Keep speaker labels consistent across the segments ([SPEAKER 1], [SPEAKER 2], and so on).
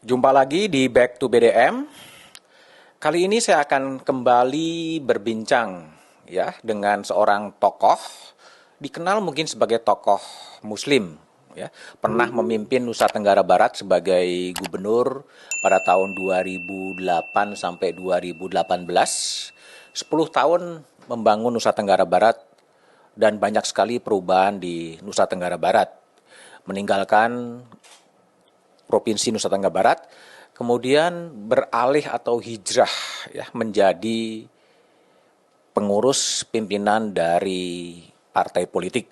[SPEAKER 1] Jumpa lagi di Back to BDM. Kali ini saya akan kembali berbincang ya dengan seorang tokoh dikenal mungkin sebagai tokoh Muslim ya. Pernah memimpin Nusa Tenggara Barat sebagai gubernur pada tahun 2008 sampai 2018. 10 tahun membangun Nusa Tenggara Barat dan banyak sekali perubahan di Nusa Tenggara Barat. Meninggalkan Provinsi Nusa Tenggara Barat, kemudian beralih atau hijrah ya menjadi pengurus pimpinan dari partai politik.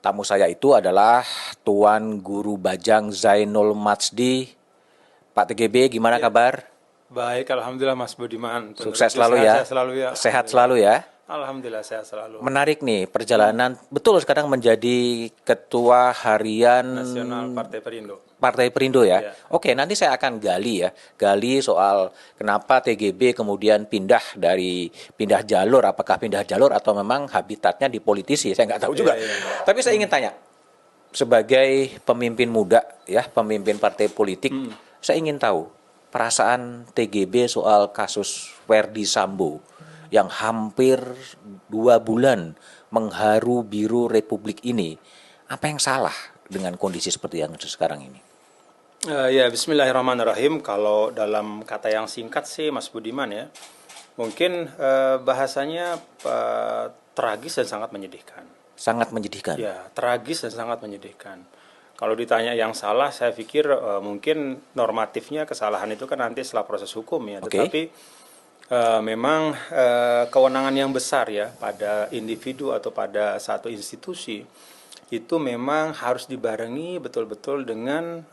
[SPEAKER 1] Tamu saya itu adalah Tuan Guru Bajang Zainul Majdi. Pak TGB, gimana kabar?
[SPEAKER 2] Baik, alhamdulillah Mas Budiman.
[SPEAKER 1] Sukses selalu ya.
[SPEAKER 2] Sehat selalu ya.
[SPEAKER 1] Sehat selalu ya.
[SPEAKER 2] Alhamdulillah sehat selalu.
[SPEAKER 1] Menarik nih perjalanan, betul sekarang menjadi ketua harian
[SPEAKER 2] Nasional Partai Perindo.
[SPEAKER 1] Partai Perindo ya.
[SPEAKER 2] Ya.
[SPEAKER 1] Oke, nanti saya akan gali soal kenapa TGB kemudian pindah jalur, apakah pindah jalur atau memang habitatnya di politisi, saya nggak tahu juga. Tapi saya ingin tanya, sebagai pemimpin muda ya, pemimpin partai politik, saya ingin tahu perasaan TGB soal kasus Verdi Sambo yang hampir 2 bulan mengharu biru Republik ini. Apa yang salah dengan kondisi seperti yang sekarang ini?
[SPEAKER 2] Ya, bismillahirrahmanirrahim. Kalau dalam kata yang singkat sih Mas Budiman ya, mungkin bahasanya tragis dan sangat menyedihkan.
[SPEAKER 1] Sangat menyedihkan.
[SPEAKER 2] Ya, tragis dan sangat menyedihkan. Kalau ditanya yang salah, saya pikir mungkin normatifnya kesalahan itu kan nanti setelah proses hukum ya. Tetapi memang kewenangan yang besar ya pada individu atau pada satu institusi itu memang harus dibarengi betul-betul dengan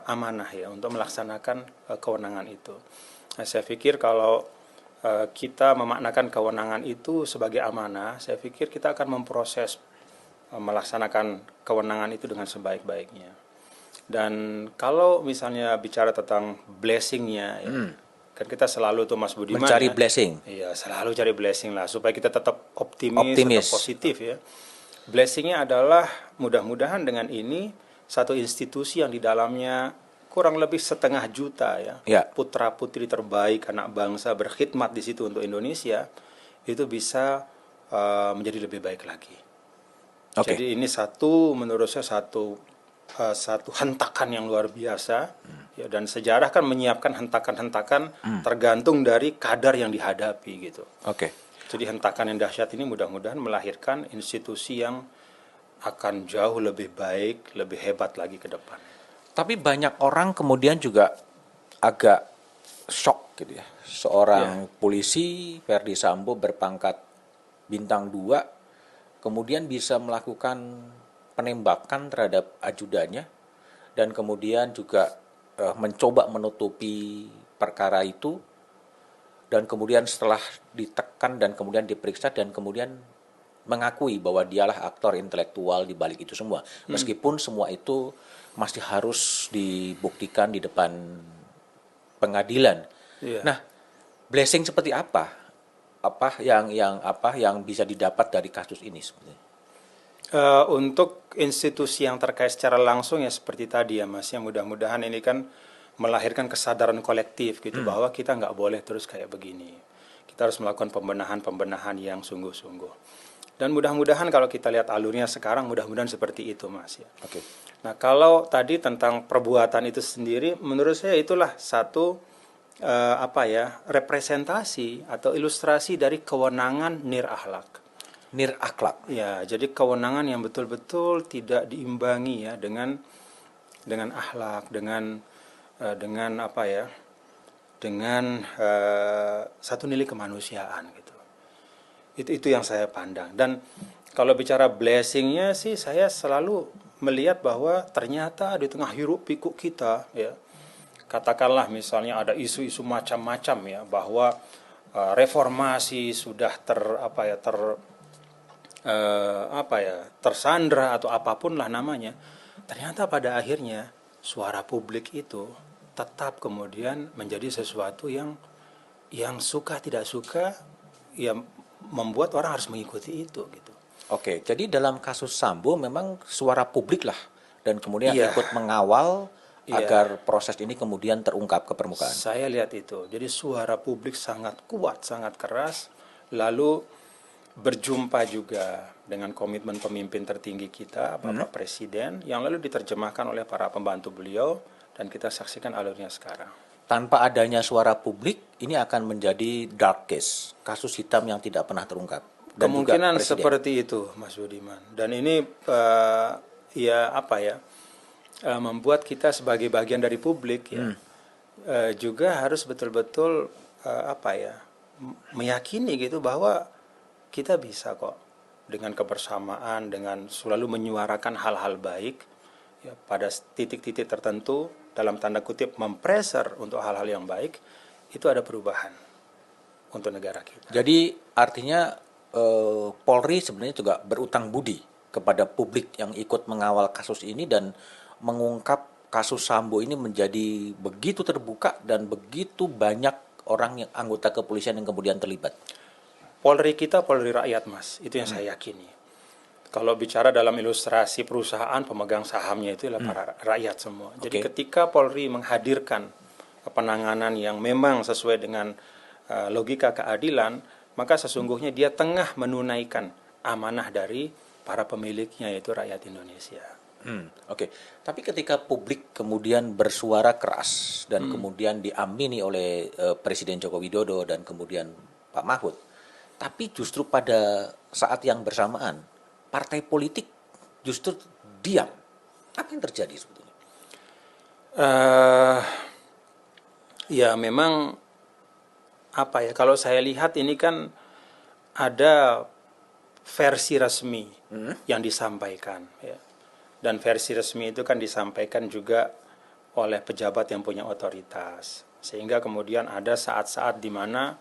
[SPEAKER 2] amanah ya untuk melaksanakan kewenangan itu. Nah, saya pikir kalau kita memaknakan kewenangan itu sebagai amanah, saya pikir kita akan memproses melaksanakan kewenangan itu dengan sebaik-baiknya. Dan kalau misalnya bicara tentang blessingnya ya, kan kita selalu tuh Mas Budiman
[SPEAKER 1] mencari
[SPEAKER 2] ya,
[SPEAKER 1] blessing.
[SPEAKER 2] Iya, selalu cari blessing lah supaya kita tetap optimis. Tetap positif ya. Blessingnya adalah mudah-mudahan dengan ini satu institusi yang di dalamnya kurang lebih 1,5 juta ya, putra putri terbaik anak bangsa berkhidmat di situ untuk Indonesia itu bisa menjadi lebih baik lagi. Jadi ini menurut saya satu hentakan yang luar biasa. Ya, dan sejarah kan menyiapkan hentakan-hentakan tergantung dari kadar yang dihadapi gitu. Jadi hentakan yang dahsyat ini mudah-mudahan melahirkan institusi yang akan jauh lebih baik, lebih hebat lagi ke depan.
[SPEAKER 1] Tapi banyak orang kemudian juga agak shock gitu ya. Seorang polisi Verdi Sambo berpangkat bintang 2 kemudian bisa melakukan penembakan terhadap ajudannya dan kemudian juga mencoba menutupi perkara itu dan kemudian setelah ditekan dan kemudian diperiksa dan kemudian mengakui bahwa dialah aktor intelektual di balik itu semua. Meskipun semua itu masih harus dibuktikan di depan pengadilan. Nah, blessing seperti apa? Apa yang bisa didapat dari kasus ini sebenarnya?
[SPEAKER 2] Untuk institusi yang terkait secara langsung ya seperti tadi ya Mas, yang mudah-mudahan ini kan melahirkan kesadaran kolektif gitu bahwa kita nggak boleh terus kayak begini. Kita harus melakukan pembenahan yang sungguh-sungguh. Dan mudah-mudahan kalau kita lihat alurnya sekarang mudah-mudahan seperti itu Mas ya. Nah, kalau tadi tentang perbuatan itu sendiri menurut saya itulah satu representasi atau ilustrasi dari kewenangan nir-akhlak.
[SPEAKER 1] Nir-akhlak.
[SPEAKER 2] Ya, jadi kewenangan yang betul-betul tidak diimbangi ya dengan akhlak, dengan satu nilai kemanusiaan gitu. Itu yang saya pandang. Dan kalau bicara blessingnya sih saya selalu melihat bahwa ternyata di tengah hiruk pikuk kita ya, katakanlah misalnya ada isu-isu macam-macam ya bahwa reformasi sudah tersandra atau apapun lah namanya, ternyata pada akhirnya suara publik itu tetap kemudian menjadi sesuatu yang suka tidak suka ya membuat orang harus mengikuti itu gitu.
[SPEAKER 1] Jadi dalam kasus Sambo memang suara publik lah dan kemudian ikut mengawal
[SPEAKER 2] Iya.
[SPEAKER 1] agar proses ini kemudian terungkap ke permukaan.
[SPEAKER 2] Saya lihat itu. Jadi suara publik sangat kuat, sangat keras. Lalu berjumpa juga dengan komitmen pemimpin tertinggi kita, Bapak Presiden, yang lalu diterjemahkan oleh para pembantu beliau, dan kita saksikan alurnya sekarang.
[SPEAKER 1] Tanpa adanya suara publik, ini akan menjadi dark case, kasus hitam yang tidak pernah terungkap. Dan
[SPEAKER 2] Kemungkinan
[SPEAKER 1] juga
[SPEAKER 2] seperti itu, Mas Budiman. Dan ini membuat kita sebagai bagian dari publik juga harus betul-betul meyakini gitu bahwa kita bisa kok dengan kebersamaan, dengan selalu menyuarakan hal-hal baik ya, pada titik-titik tertentu, dalam tanda kutip mempreser untuk hal-hal yang baik, itu ada perubahan untuk negara kita.
[SPEAKER 1] Jadi artinya Polri sebenarnya juga berutang budi kepada publik yang ikut mengawal kasus ini dan mengungkap kasus Sambo ini menjadi begitu terbuka dan begitu banyak orang yang anggota kepolisian yang kemudian terlibat.
[SPEAKER 2] Polri kita Polri rakyat, Mas, itu yang saya yakini. Kalau bicara dalam ilustrasi perusahaan, pemegang sahamnya itu adalah para rakyat semua. Jadi ketika Polri menghadirkan penanganan yang memang sesuai dengan logika keadilan, maka sesungguhnya dia tengah menunaikan amanah dari para pemiliknya, yaitu rakyat Indonesia.
[SPEAKER 1] Tapi ketika publik kemudian bersuara keras dan kemudian diamini oleh Presiden Joko Widodo dan kemudian Pak Mahfud, tapi justru pada saat yang bersamaan partai politik justru diam. Apa yang terjadi sebetulnya?
[SPEAKER 2] Ya memang kalau saya lihat ini kan ada versi resmi yang disampaikan ya. Dan versi resmi itu kan disampaikan juga oleh pejabat yang punya otoritas. Sehingga kemudian ada saat-saat di mana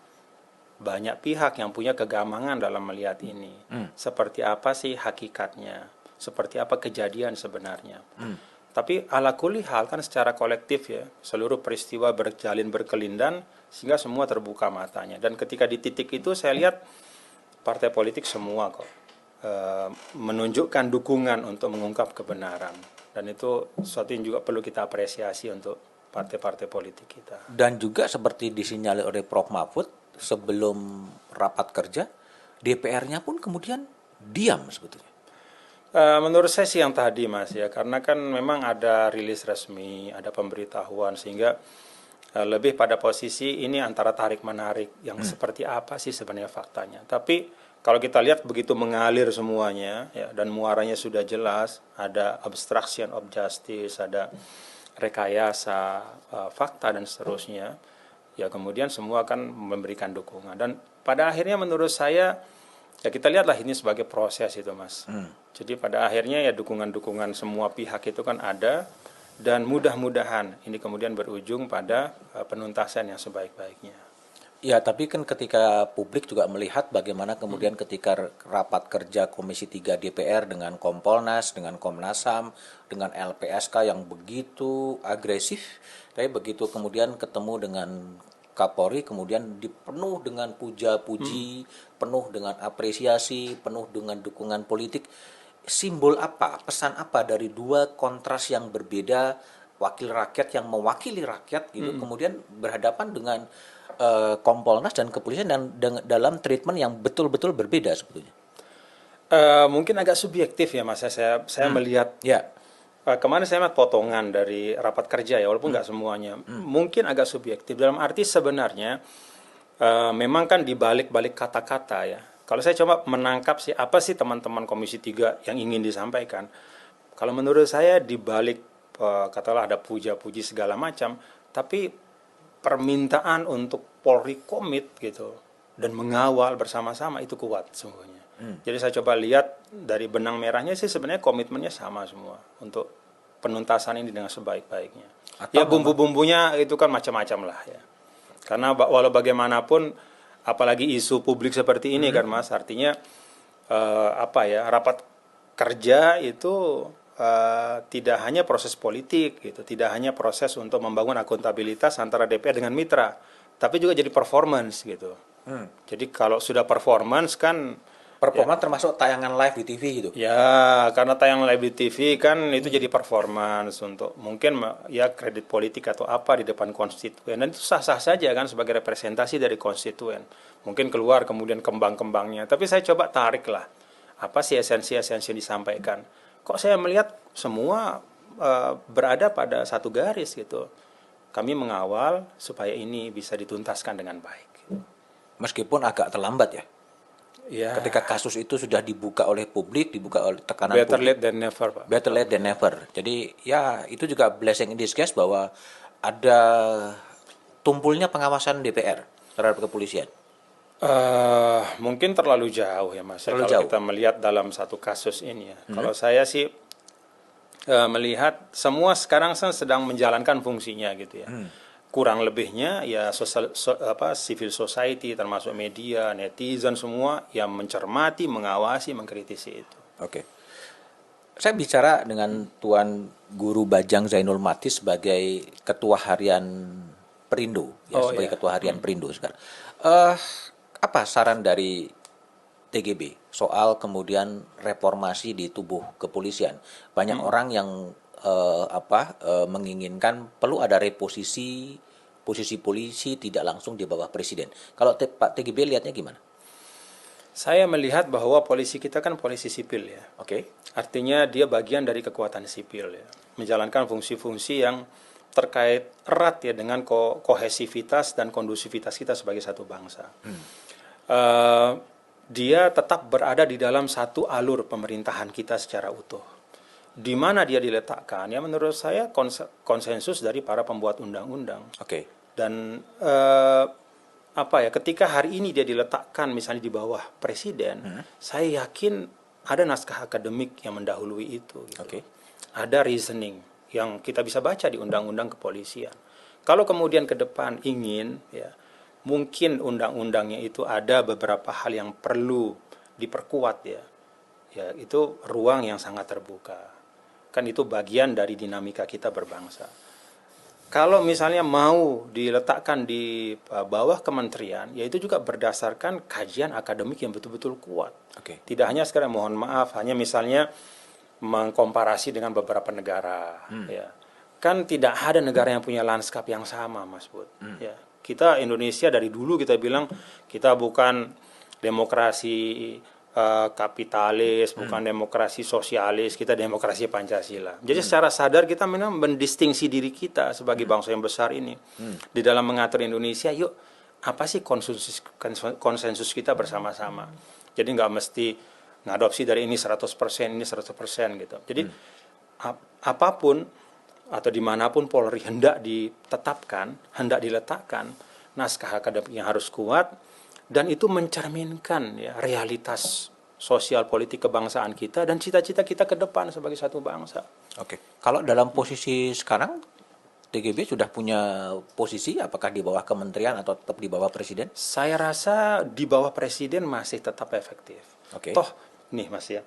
[SPEAKER 2] banyak pihak yang punya kegamangan dalam melihat ini. Seperti apa sih hakikatnya? Seperti apa kejadian sebenarnya? Tapi ala kulli hal kan secara kolektif ya, seluruh peristiwa berjalin berkelindan sehingga semua terbuka matanya. Dan ketika di titik itu saya lihat partai politik semua kok menunjukkan dukungan untuk mengungkap kebenaran. Dan itu sesuatu yang juga perlu kita apresiasi untuk partai-partai politik kita.
[SPEAKER 1] Dan juga seperti disinyalir oleh Prof. Mahfud, sebelum rapat kerja, DPR-nya pun kemudian diam sebetulnya.
[SPEAKER 2] Menurut saya sih yang tadi, Mas, ya, karena kan memang ada rilis resmi, ada pemberitahuan, sehingga lebih pada posisi ini antara tarik-menarik yang seperti apa sih sebenarnya faktanya. Tapi kalau kita lihat begitu mengalir semuanya, ya, dan muaranya sudah jelas, ada obstruction of justice, ada rekayasa fakta dan seterusnya, ya kemudian semua akan memberikan dukungan. Dan pada akhirnya menurut saya, ya kita lihatlah ini sebagai proses itu, Mas. Jadi pada akhirnya ya dukungan-dukungan semua pihak itu kan ada, dan mudah-mudahan ini kemudian berujung pada penuntasan yang sebaik-baiknya.
[SPEAKER 1] Ya, tapi kan ketika publik juga melihat bagaimana kemudian ketika rapat kerja Komisi 3 DPR dengan Kompolnas, dengan Komnas HAM, dengan LPSK yang begitu agresif, tapi begitu kemudian ketemu dengan Kapolri kemudian dipenuh dengan puja-puji, penuh dengan apresiasi, penuh dengan dukungan politik. Simbol apa, pesan apa dari dua kontras yang berbeda, wakil rakyat yang mewakili rakyat gitu, kemudian berhadapan dengan Kompolnas dan kepolisian dan dalam treatment yang betul-betul berbeda sebetulnya.
[SPEAKER 2] Mungkin agak subjektif ya, Mas. Saya melihat kemarin saya melihat potongan dari rapat kerja ya, walaupun nggak semuanya. Mungkin agak subjektif dalam arti sebenarnya memang kan di balik-balik kata-kata ya. Kalau saya coba menangkap sih apa sih teman-teman Komisi 3 yang ingin disampaikan. Kalau menurut saya di balik katakanlah ada puja-puji segala macam, tapi permintaan untuk Polri komit gitu dan mengawal bersama-sama itu kuat sungguhnya. Jadi saya coba lihat dari benang merahnya sih sebenarnya komitmennya sama semua untuk penuntasan ini dengan sebaik-baiknya. Ya bumbu-bumbunya itu kan macam-macam lah ya. Karena walau bagaimanapun apalagi isu publik seperti ini kan, Mas, artinya rapat kerja itu tidak hanya proses politik gitu, tidak hanya proses untuk membangun akuntabilitas antara DPR dengan mitra, tapi juga jadi performance gitu. Jadi kalau sudah performance kan
[SPEAKER 1] Performa termasuk tayangan live di TV gitu.
[SPEAKER 2] Ya, karena tayang live di TV kan itu jadi performance untuk mungkin ya kredit politik atau apa di depan konstituen, dan itu sah-sah saja kan sebagai representasi dari konstituen. Mungkin keluar kemudian kembang-kembangnya, tapi saya coba tarik lah apa sih esensi-esensi yang disampaikan. Kok saya melihat semua berada pada satu garis gitu. Kami mengawal supaya ini bisa dituntaskan dengan baik.
[SPEAKER 1] Meskipun agak terlambat ya.
[SPEAKER 2] Ya,
[SPEAKER 1] Ketika kasus itu sudah dibuka oleh publik, dibuka oleh tekanan
[SPEAKER 2] better
[SPEAKER 1] publik.
[SPEAKER 2] late than never, Pak.
[SPEAKER 1] Better late than never. Jadi ya itu juga blessing in disguise bahwa ada tumpulnya pengawasan DPR terhadap kepolisian.
[SPEAKER 2] Mungkin terlalu jauh ya Mas.
[SPEAKER 1] Terlalu
[SPEAKER 2] Kalau
[SPEAKER 1] jauh.
[SPEAKER 2] kita melihat dalam satu kasus ini ya. Kalau saya sih melihat semua sekarang sedang menjalankan fungsinya gitu ya. Kurang lebihnya ya civil society termasuk media, netizen semua yang mencermati, mengawasi, mengkritisi itu.
[SPEAKER 1] Oke. Saya bicara dengan Tuan Guru Bajang Zainul Mati sebagai Ketua Harian Perindo, ya, sebagai
[SPEAKER 2] Iya.
[SPEAKER 1] Ketua Harian Perindo sekarang. Apa saran dari TGB soal kemudian reformasi di tubuh kepolisian? Banyak orang yang menginginkan perlu ada reposisi posisi polisi tidak langsung di bawah presiden. Kalau Pak TGB lihatnya gimana?
[SPEAKER 2] Saya melihat bahwa polisi kita kan polisi sipil ya.
[SPEAKER 1] Oke.
[SPEAKER 2] Artinya dia bagian dari kekuatan sipil ya. Menjalankan fungsi-fungsi yang terkait erat ya dengan kohesivitas dan kondusivitas kita sebagai satu bangsa. Dia tetap berada di dalam satu alur pemerintahan kita secara utuh. Di mana dia diletakkan ya menurut saya konsensus dari para pembuat undang-undang.
[SPEAKER 1] Oke.
[SPEAKER 2] Dan ketika hari ini dia diletakkan misalnya di bawah presiden, saya yakin ada naskah akademik yang mendahului itu gitu.
[SPEAKER 1] Oke.
[SPEAKER 2] Ada reasoning yang kita bisa baca di undang-undang kepolisian. Kalau kemudian ke depan ingin ya mungkin undang-undangnya itu ada beberapa hal yang perlu diperkuat ya. Ya itu ruang yang sangat terbuka. Kan itu bagian dari dinamika kita berbangsa. Kalau misalnya mau diletakkan di bawah kementerian, ya itu juga berdasarkan kajian akademik yang betul-betul kuat.
[SPEAKER 1] Oke.
[SPEAKER 2] Tidak hanya sekarang mohon maaf, hanya misalnya mengkomparasi dengan beberapa negara. Ya. Kan tidak ada negara yang punya lanskap yang sama, Mas Bud. Ya. Kita Indonesia dari dulu kita bilang kita bukan demokrasi kapitalis, bukan demokrasi sosialis, kita demokrasi Pancasila. Jadi secara sadar kita memang mendistingsi diri kita sebagai bangsa yang besar ini. Di dalam mengatur Indonesia, yuk apa sih konsensus kita bersama-sama. Jadi nggak mesti ngadopsi dari ini 100%, ini 100% gitu. Jadi apapun atau dimanapun Polri hendak ditetapkan, hendak diletakkan, naskah akademik yang harus kuat, dan itu mencerminkan ya realitas sosial politik kebangsaan kita dan cita-cita kita ke depan sebagai satu bangsa.
[SPEAKER 1] Oke. Kalau dalam posisi sekarang TGB sudah punya posisi apakah di bawah kementerian atau tetap di bawah presiden?
[SPEAKER 2] Saya rasa di bawah presiden masih tetap efektif.
[SPEAKER 1] Oke.
[SPEAKER 2] Toh nih Mas ya.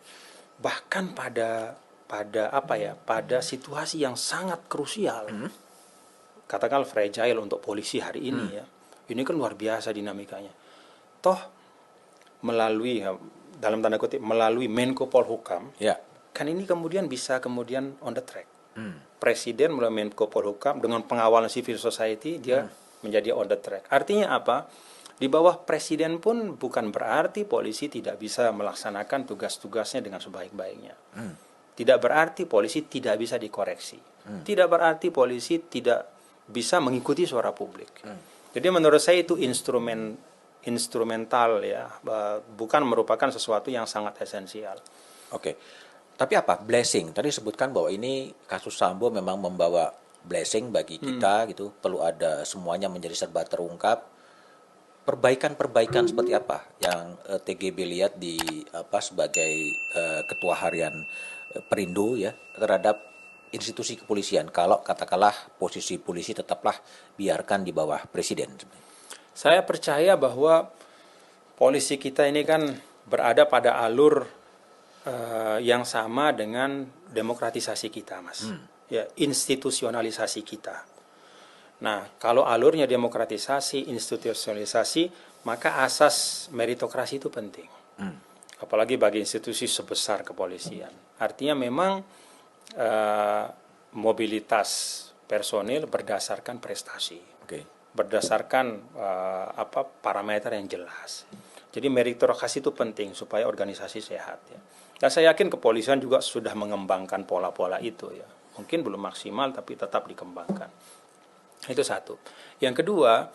[SPEAKER 2] Bahkan pada situasi yang sangat krusial. Katakan fragile untuk polisi hari ini ya. Ini kan luar biasa dinamikanya. Toh melalui dalam tanda kutip melalui Menko Polhukam,
[SPEAKER 1] Ya.
[SPEAKER 2] kan ini kemudian bisa on the track. Presiden melalui Menko Polhukam dengan pengawalan civil society dia menjadi on the track. Artinya apa? Di bawah presiden pun bukan berarti polisi tidak bisa melaksanakan tugas-tugasnya dengan sebaik-baiknya. Tidak berarti polisi tidak bisa dikoreksi. Tidak berarti polisi tidak bisa mengikuti suara publik. Jadi menurut saya itu instrumental ya, bukan merupakan sesuatu yang sangat esensial.
[SPEAKER 1] Oke. Tapi apa blessing? Tadi sebutkan bahwa ini kasus Sambo memang membawa blessing bagi kita gitu. Perlu ada semuanya menjadi serba terungkap. Perbaikan-perbaikan seperti apa yang TGB lihat di sebagai ketua harian Perindo ya terhadap institusi kepolisian. Kalau katakanlah posisi polisi tetaplah biarkan di bawah presiden.
[SPEAKER 2] Saya percaya bahwa polisi kita ini kan berada pada alur yang sama dengan demokratisasi kita, Mas. Ya, institusionalisasi kita. Nah, kalau alurnya demokratisasi, institusionalisasi, maka asas meritokrasi itu penting. apalagi bagi institusi sebesar kepolisian. Artinya memang mobilitas personil berdasarkan prestasi, berdasarkan parameter yang jelas. Jadi meritokrasi itu penting supaya organisasi sehat ya. Dan saya yakin kepolisian juga sudah mengembangkan pola-pola itu ya. Mungkin belum maksimal tapi tetap dikembangkan. Itu satu. Yang kedua,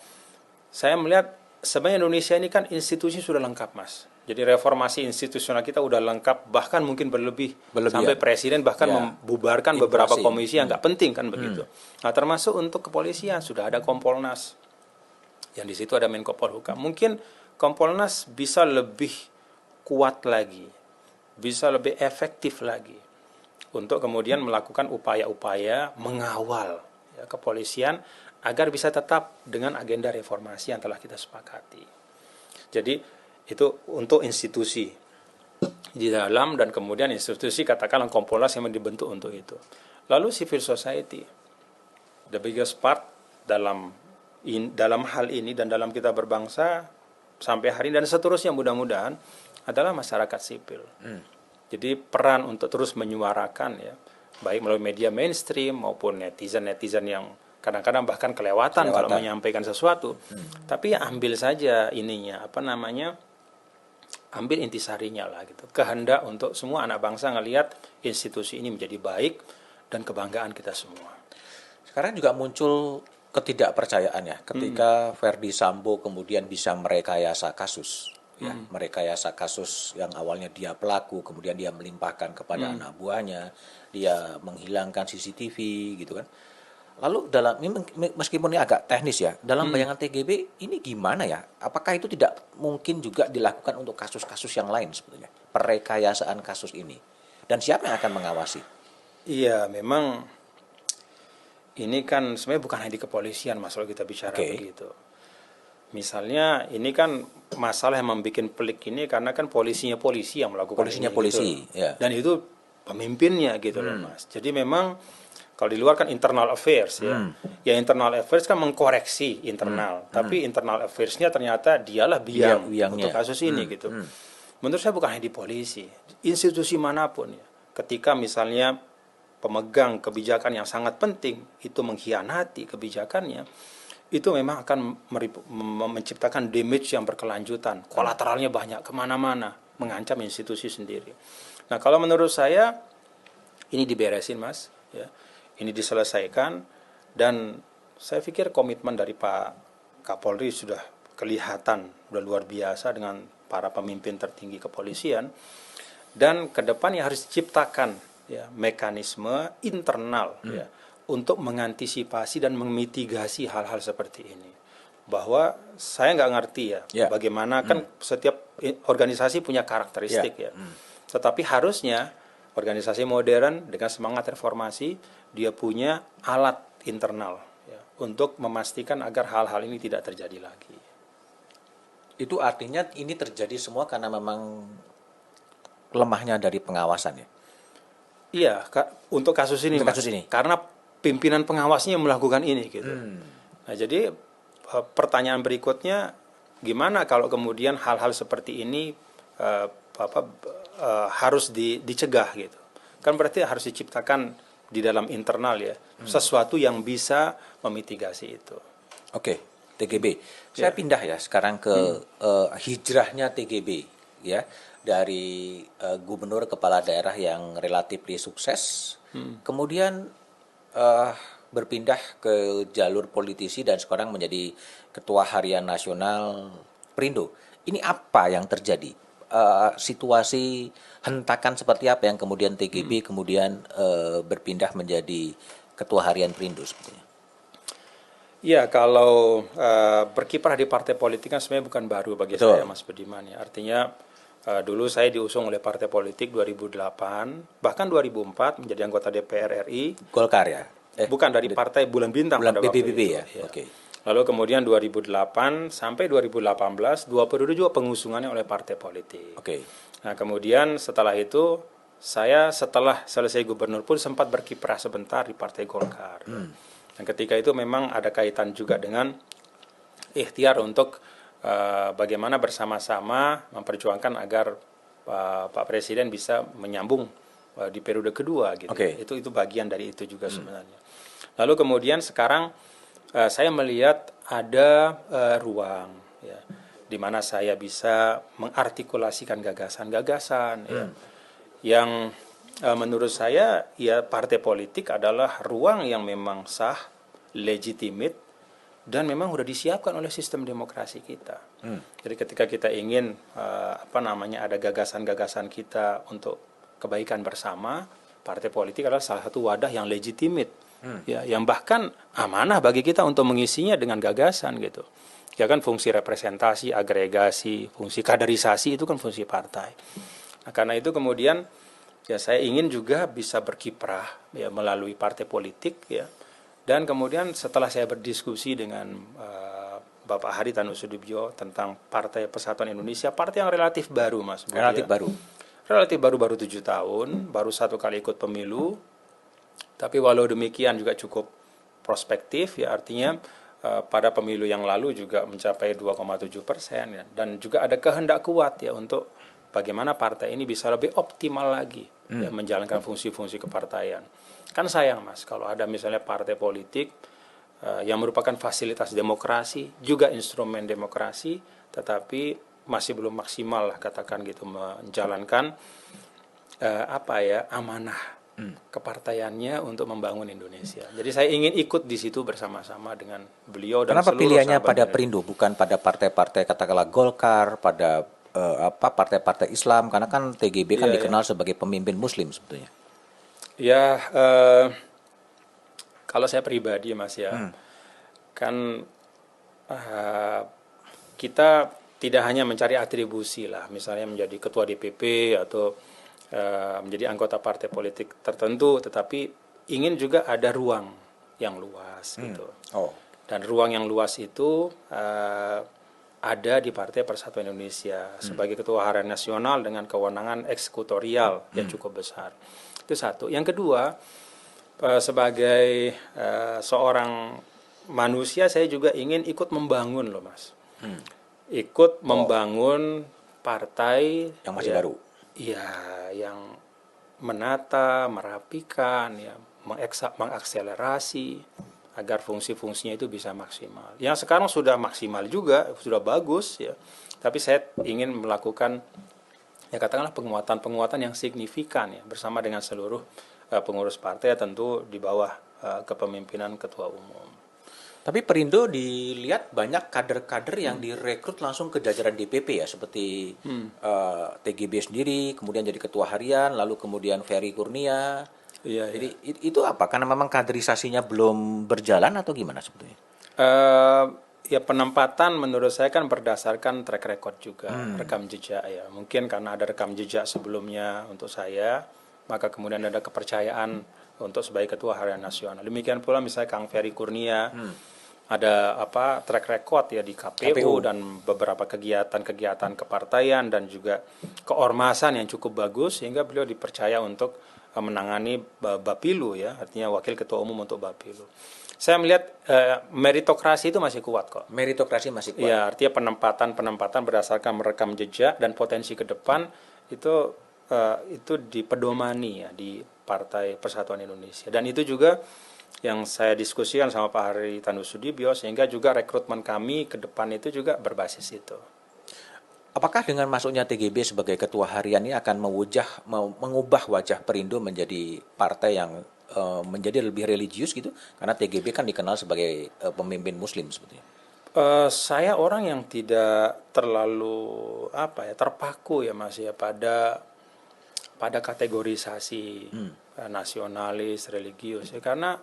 [SPEAKER 2] saya melihat sebenarnya Indonesia ini kan institusi sudah lengkap, Mas. Jadi reformasi institusional kita udah lengkap, bahkan mungkin berlebihan. Sampai presiden bahkan membubarkan beberapa komisi yang nggak penting kan begitu. Nah, termasuk untuk kepolisian sudah ada Kompolnas, yang di situ ada Menko Polhukam. Mungkin Kompolnas bisa lebih kuat lagi, bisa lebih efektif lagi untuk kemudian melakukan upaya-upaya mengawal ya, kepolisian agar bisa tetap dengan agenda reformasi yang telah kita sepakati. Jadi itu untuk institusi di dalam, dan kemudian institusi katakanlah Kompolnas yang dibentuk untuk itu. Lalu civil society, the biggest part dalam hal ini dan dalam kita berbangsa sampai hari ini dan seterusnya mudah-mudahan adalah masyarakat sipil. Jadi peran untuk terus menyuarakan ya, baik melalui media mainstream maupun netizen yang kadang-kadang bahkan kelewatan kalau menyampaikan sesuatu. Tapi ya ambil saja ininya, ambil intisarinya lah gitu. Kehendak untuk semua anak bangsa ngelihat institusi ini menjadi baik dan kebanggaan kita semua.
[SPEAKER 1] Sekarang juga muncul ketidakpercayaan ya, ketika Verdi Sambo kemudian bisa merekayasa kasus. Ya, merekayasa kasus yang awalnya dia pelaku, kemudian dia melimpahkan kepada anak buahnya, dia menghilangkan CCTV gitu kan. Lalu dalam ini meskipun ini agak teknis ya, dalam bayangan TGB ini gimana ya? Apakah itu tidak mungkin juga dilakukan untuk kasus-kasus yang lain sebetulnya? Perekayasaan kasus ini. Dan siapa yang akan mengawasi?
[SPEAKER 2] Iya, memang ini kan sebenarnya bukan hanya di kepolisian Mas kalau kita bicara begitu. Misalnya ini kan masalah yang membuat pelik ini karena kan polisi yang melakukan
[SPEAKER 1] polisi,
[SPEAKER 2] gitu. Ya. Dan itu pemimpinnya gitu loh Mas. Jadi memang kalau di luar kan internal affairs ya. Ya internal affairs kan mengkoreksi internal, tapi internal affairs-nya ternyata dialah biang untuk kasus ini gitu. Menurut saya bukan hanya di polisi, institusi manapun ya. Ketika misalnya pemegang kebijakan yang sangat penting itu mengkhianati kebijakannya, itu memang akan menciptakan damage yang berkelanjutan, kolateralnya banyak kemana-mana, mengancam institusi sendiri. Nah kalau menurut saya ini diberesin Mas ya. Ini diselesaikan, dan saya pikir komitmen dari Pak Kapolri sudah kelihatan, sudah luar biasa dengan para pemimpin tertinggi kepolisian, dan ke depan yang harus diciptakan ya, mekanisme internal ya, untuk mengantisipasi dan memitigasi hal-hal seperti ini. Bahwa saya nggak ngerti ya, bagaimana kan setiap organisasi punya karakteristik ya, tetapi harusnya organisasi modern dengan semangat reformasi dia punya alat internal ya, untuk memastikan agar hal-hal ini tidak terjadi lagi.
[SPEAKER 1] Itu artinya ini terjadi semua karena memang lemahnya dari pengawasan ya?
[SPEAKER 2] Iya, untuk kasus ini, karena pimpinan pengawasnya melakukan ini gitu. Nah jadi pertanyaan berikutnya, gimana kalau kemudian hal-hal seperti ini harus dicegah gitu? Kan berarti harus diciptakan di dalam internal ya, sesuatu yang bisa memitigasi itu.
[SPEAKER 1] Oke, TGB. Saya pindah ya sekarang ke hijrahnya TGB ya, dari gubernur kepala daerah yang relatif sukses, kemudian berpindah ke jalur politisi dan sekarang menjadi ketua harian nasional Perindo. Ini apa yang terjadi? Situasi hentakan seperti apa yang kemudian TGB kemudian berpindah menjadi ketua harian Perindo sebetulnya?
[SPEAKER 2] Ya, kalau berkiprah di partai politik kan sebenarnya bukan baru bagi saya Mas Budiman ya. Artinya dulu saya diusung oleh partai politik 2008, bahkan 2004 menjadi anggota DPR RI.
[SPEAKER 1] Golkar ya?
[SPEAKER 2] Bukan, dari partai Bulan Bintang pada waktu
[SPEAKER 1] BBB
[SPEAKER 2] itu.
[SPEAKER 1] Ya? Oke.
[SPEAKER 2] Lalu kemudian 2008 sampai 2018, 2 periode juga pengusungannya oleh partai politik.
[SPEAKER 1] Oke.
[SPEAKER 2] Nah kemudian setelah itu, saya setelah selesai gubernur pun sempat berkiprah sebentar di partai Golkar. Dan ketika itu memang ada kaitan juga dengan ikhtiar untuk bagaimana bersama-sama memperjuangkan agar Pak Presiden bisa menyambung di periode kedua gitu.
[SPEAKER 1] Oke.
[SPEAKER 2] Itu bagian dari itu juga sebenarnya. Lalu kemudian sekarang saya melihat ada ruang ya di mana saya bisa mengartikulasikan gagasan-gagasan ya yang menurut saya ya partai politik adalah ruang yang memang sah, legitimate, dan memang sudah disiapkan oleh sistem demokrasi kita. Jadi ketika kita ingin ada gagasan-gagasan kita untuk kebaikan bersama, partai politik adalah salah satu wadah yang legitimate, ya, yang bahkan amanah bagi kita untuk mengisinya dengan gagasan gitu. Ya kan fungsi representasi, agregasi, fungsi kaderisasi itu kan fungsi partai. Nah, karena itu kemudian ya saya ingin juga bisa berkiprah ya melalui partai politik ya. Dan kemudian setelah saya berdiskusi dengan Bapak Hadi Tanusudibyo tentang Partai Persatuan Indonesia, partai yang relatif baru, Mas Budi,
[SPEAKER 1] Relatif
[SPEAKER 2] ya.
[SPEAKER 1] baru.
[SPEAKER 2] Relatif baru 7 tahun, baru 1 kali ikut pemilu. Tapi walau demikian juga cukup prospektif ya, artinya pada pemilu yang lalu juga mencapai 2,7% ya. Dan juga ada kehendak kuat ya untuk bagaimana partai ini bisa lebih optimal lagi ya, menjalankan fungsi-fungsi kepartaian. Kan sayang, Mas, kalau ada misalnya partai politik yang merupakan fasilitas demokrasi, juga instrumen demokrasi, tetapi masih belum maksimal lah katakan gitu menjalankan amanah kepartaiannya untuk membangun Indonesia. Jadi saya ingin ikut di situ bersama-sama dengan beliau dan
[SPEAKER 1] Kenapa
[SPEAKER 2] seluruh
[SPEAKER 1] pilihannya
[SPEAKER 2] sahabat
[SPEAKER 1] pada
[SPEAKER 2] Indonesia.
[SPEAKER 1] Perindo, bukan pada partai-partai katakanlah Golkar, pada partai-partai Islam? Karena kan TGB kan
[SPEAKER 2] Iya,
[SPEAKER 1] dikenal sebagai pemimpin Muslim sebetulnya.
[SPEAKER 2] Ya, kalau saya pribadi, Mas, ya, kan kita tidak hanya mencari atribusi lah, misalnya menjadi ketua DPP atau menjadi anggota partai politik tertentu, tetapi ingin juga ada ruang yang luas gitu.
[SPEAKER 1] Oh.
[SPEAKER 2] Dan ruang yang luas itu ada di Partai Persatuan Indonesia sebagai ketua harian nasional dengan kewenangan eksekutorial yang cukup besar. Itu satu. Yang kedua, sebagai seorang manusia saya juga ingin ikut membangun loh, Mas. Ikut membangun partai
[SPEAKER 1] Yang masih baru.
[SPEAKER 2] Iya, yang menata, merapikan, ya, mengakselerasi agar fungsi-fungsinya itu bisa maksimal. Yang sekarang sudah maksimal juga, sudah bagus ya. Tapi saya ingin melakukan ya katakanlah penguatan-penguatan yang signifikan ya bersama dengan seluruh pengurus partai, tentu di bawah kepemimpinan ketua umum.
[SPEAKER 1] Tapi Perindo dilihat banyak kader-kader yang direkrut langsung ke jajaran DPP ya, seperti TGB sendiri, kemudian jadi ketua harian, lalu kemudian Ferry Kurnia.
[SPEAKER 2] Iya,
[SPEAKER 1] Jadi itu apa? Karena memang kaderisasinya belum berjalan atau gimana sebetulnya?
[SPEAKER 2] Ya penempatan menurut saya kan berdasarkan track record juga, rekam jejak ya. Mungkin karena ada rekam jejak sebelumnya untuk saya, maka kemudian ada kepercayaan untuk sebagai ketua harian nasional. Demikian pula misalnya Kang Ferry Kurnia, ada track record ya di KPU dan beberapa kegiatan-kegiatan kepartaian dan juga keormasan yang cukup bagus sehingga beliau dipercaya untuk menangani Bapilu ya, artinya wakil ketua umum untuk Bapilu. Saya melihat meritokrasi itu masih kuat kok.
[SPEAKER 1] Meritokrasi masih kuat.
[SPEAKER 2] Ya, artinya penempatan berdasarkan merekam jejak dan potensi ke depan itu dipedomani ya di Partai Persatuan Indonesia. Dan itu juga yang saya diskusikan sama Pak Hadi Tanusudibyo, sehingga juga rekrutmen kami ke depan itu juga berbasis itu.
[SPEAKER 1] Apakah dengan masuknya TGB sebagai ketua harian ini akan mengubah wajah Perindo menjadi partai yang menjadi lebih religius gitu? Karena TGB kan dikenal sebagai pemimpin Muslim sebetulnya.
[SPEAKER 2] Saya orang yang tidak terlalu terpaku ya Mas ya pada kategorisasi nasionalis, religius ya, karena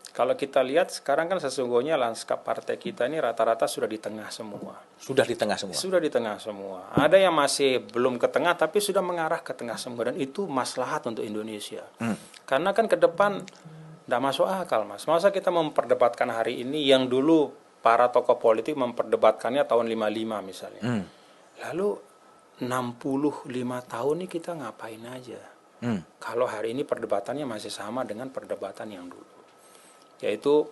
[SPEAKER 2] kalau kita lihat sekarang kan sesungguhnya lanskap partai kita ini rata-rata sudah di tengah semua.
[SPEAKER 1] Sudah di tengah semua?
[SPEAKER 2] Sudah di tengah semua. Ada yang masih belum ke tengah tapi sudah mengarah ke tengah semua. Dan itu maslahat untuk Indonesia. Karena kan ke depan tidak masuk akal, Mas. Masa kita memperdebatkan hari ini yang dulu para tokoh politik memperdebatkannya tahun 55 misalnya. Lalu 65 tahun ini kita ngapain aja? Kalau hari ini perdebatannya masih sama dengan perdebatan yang dulu. Yaitu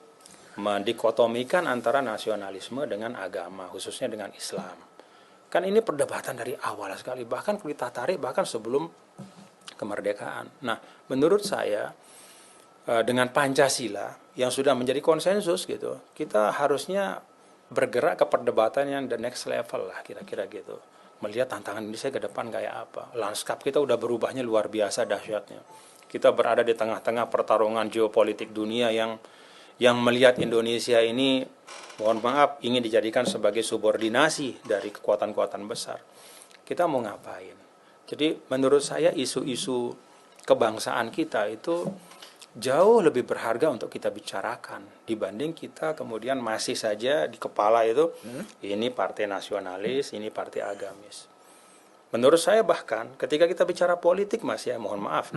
[SPEAKER 2] mendikotomikan antara nasionalisme dengan agama, khususnya dengan Islam. Kan ini perdebatan dari awal sekali, bahkan kalau kita tarik bahkan sebelum kemerdekaan. Nah, menurut saya dengan Pancasila yang sudah menjadi konsensus gitu, kita harusnya bergerak ke perdebatan yang the next level lah kira-kira gitu. Melihat tantangan Indonesia ke depan kayak apa. Lanskap kita udah berubahnya luar biasa dahsyatnya. Kita berada di tengah-tengah pertarungan geopolitik dunia yang melihat Indonesia ini, mohon maaf, ingin dijadikan sebagai subordinasi dari kekuatan-kekuatan besar. Kita mau ngapain? Jadi menurut saya isu-isu kebangsaan kita itu jauh lebih berharga untuk kita bicarakan dibanding kita kemudian masih saja di kepala itu ini partai nasionalis, ini partai agamis. Menurut saya bahkan ketika kita bicara politik, Mas, ya mohon maaf,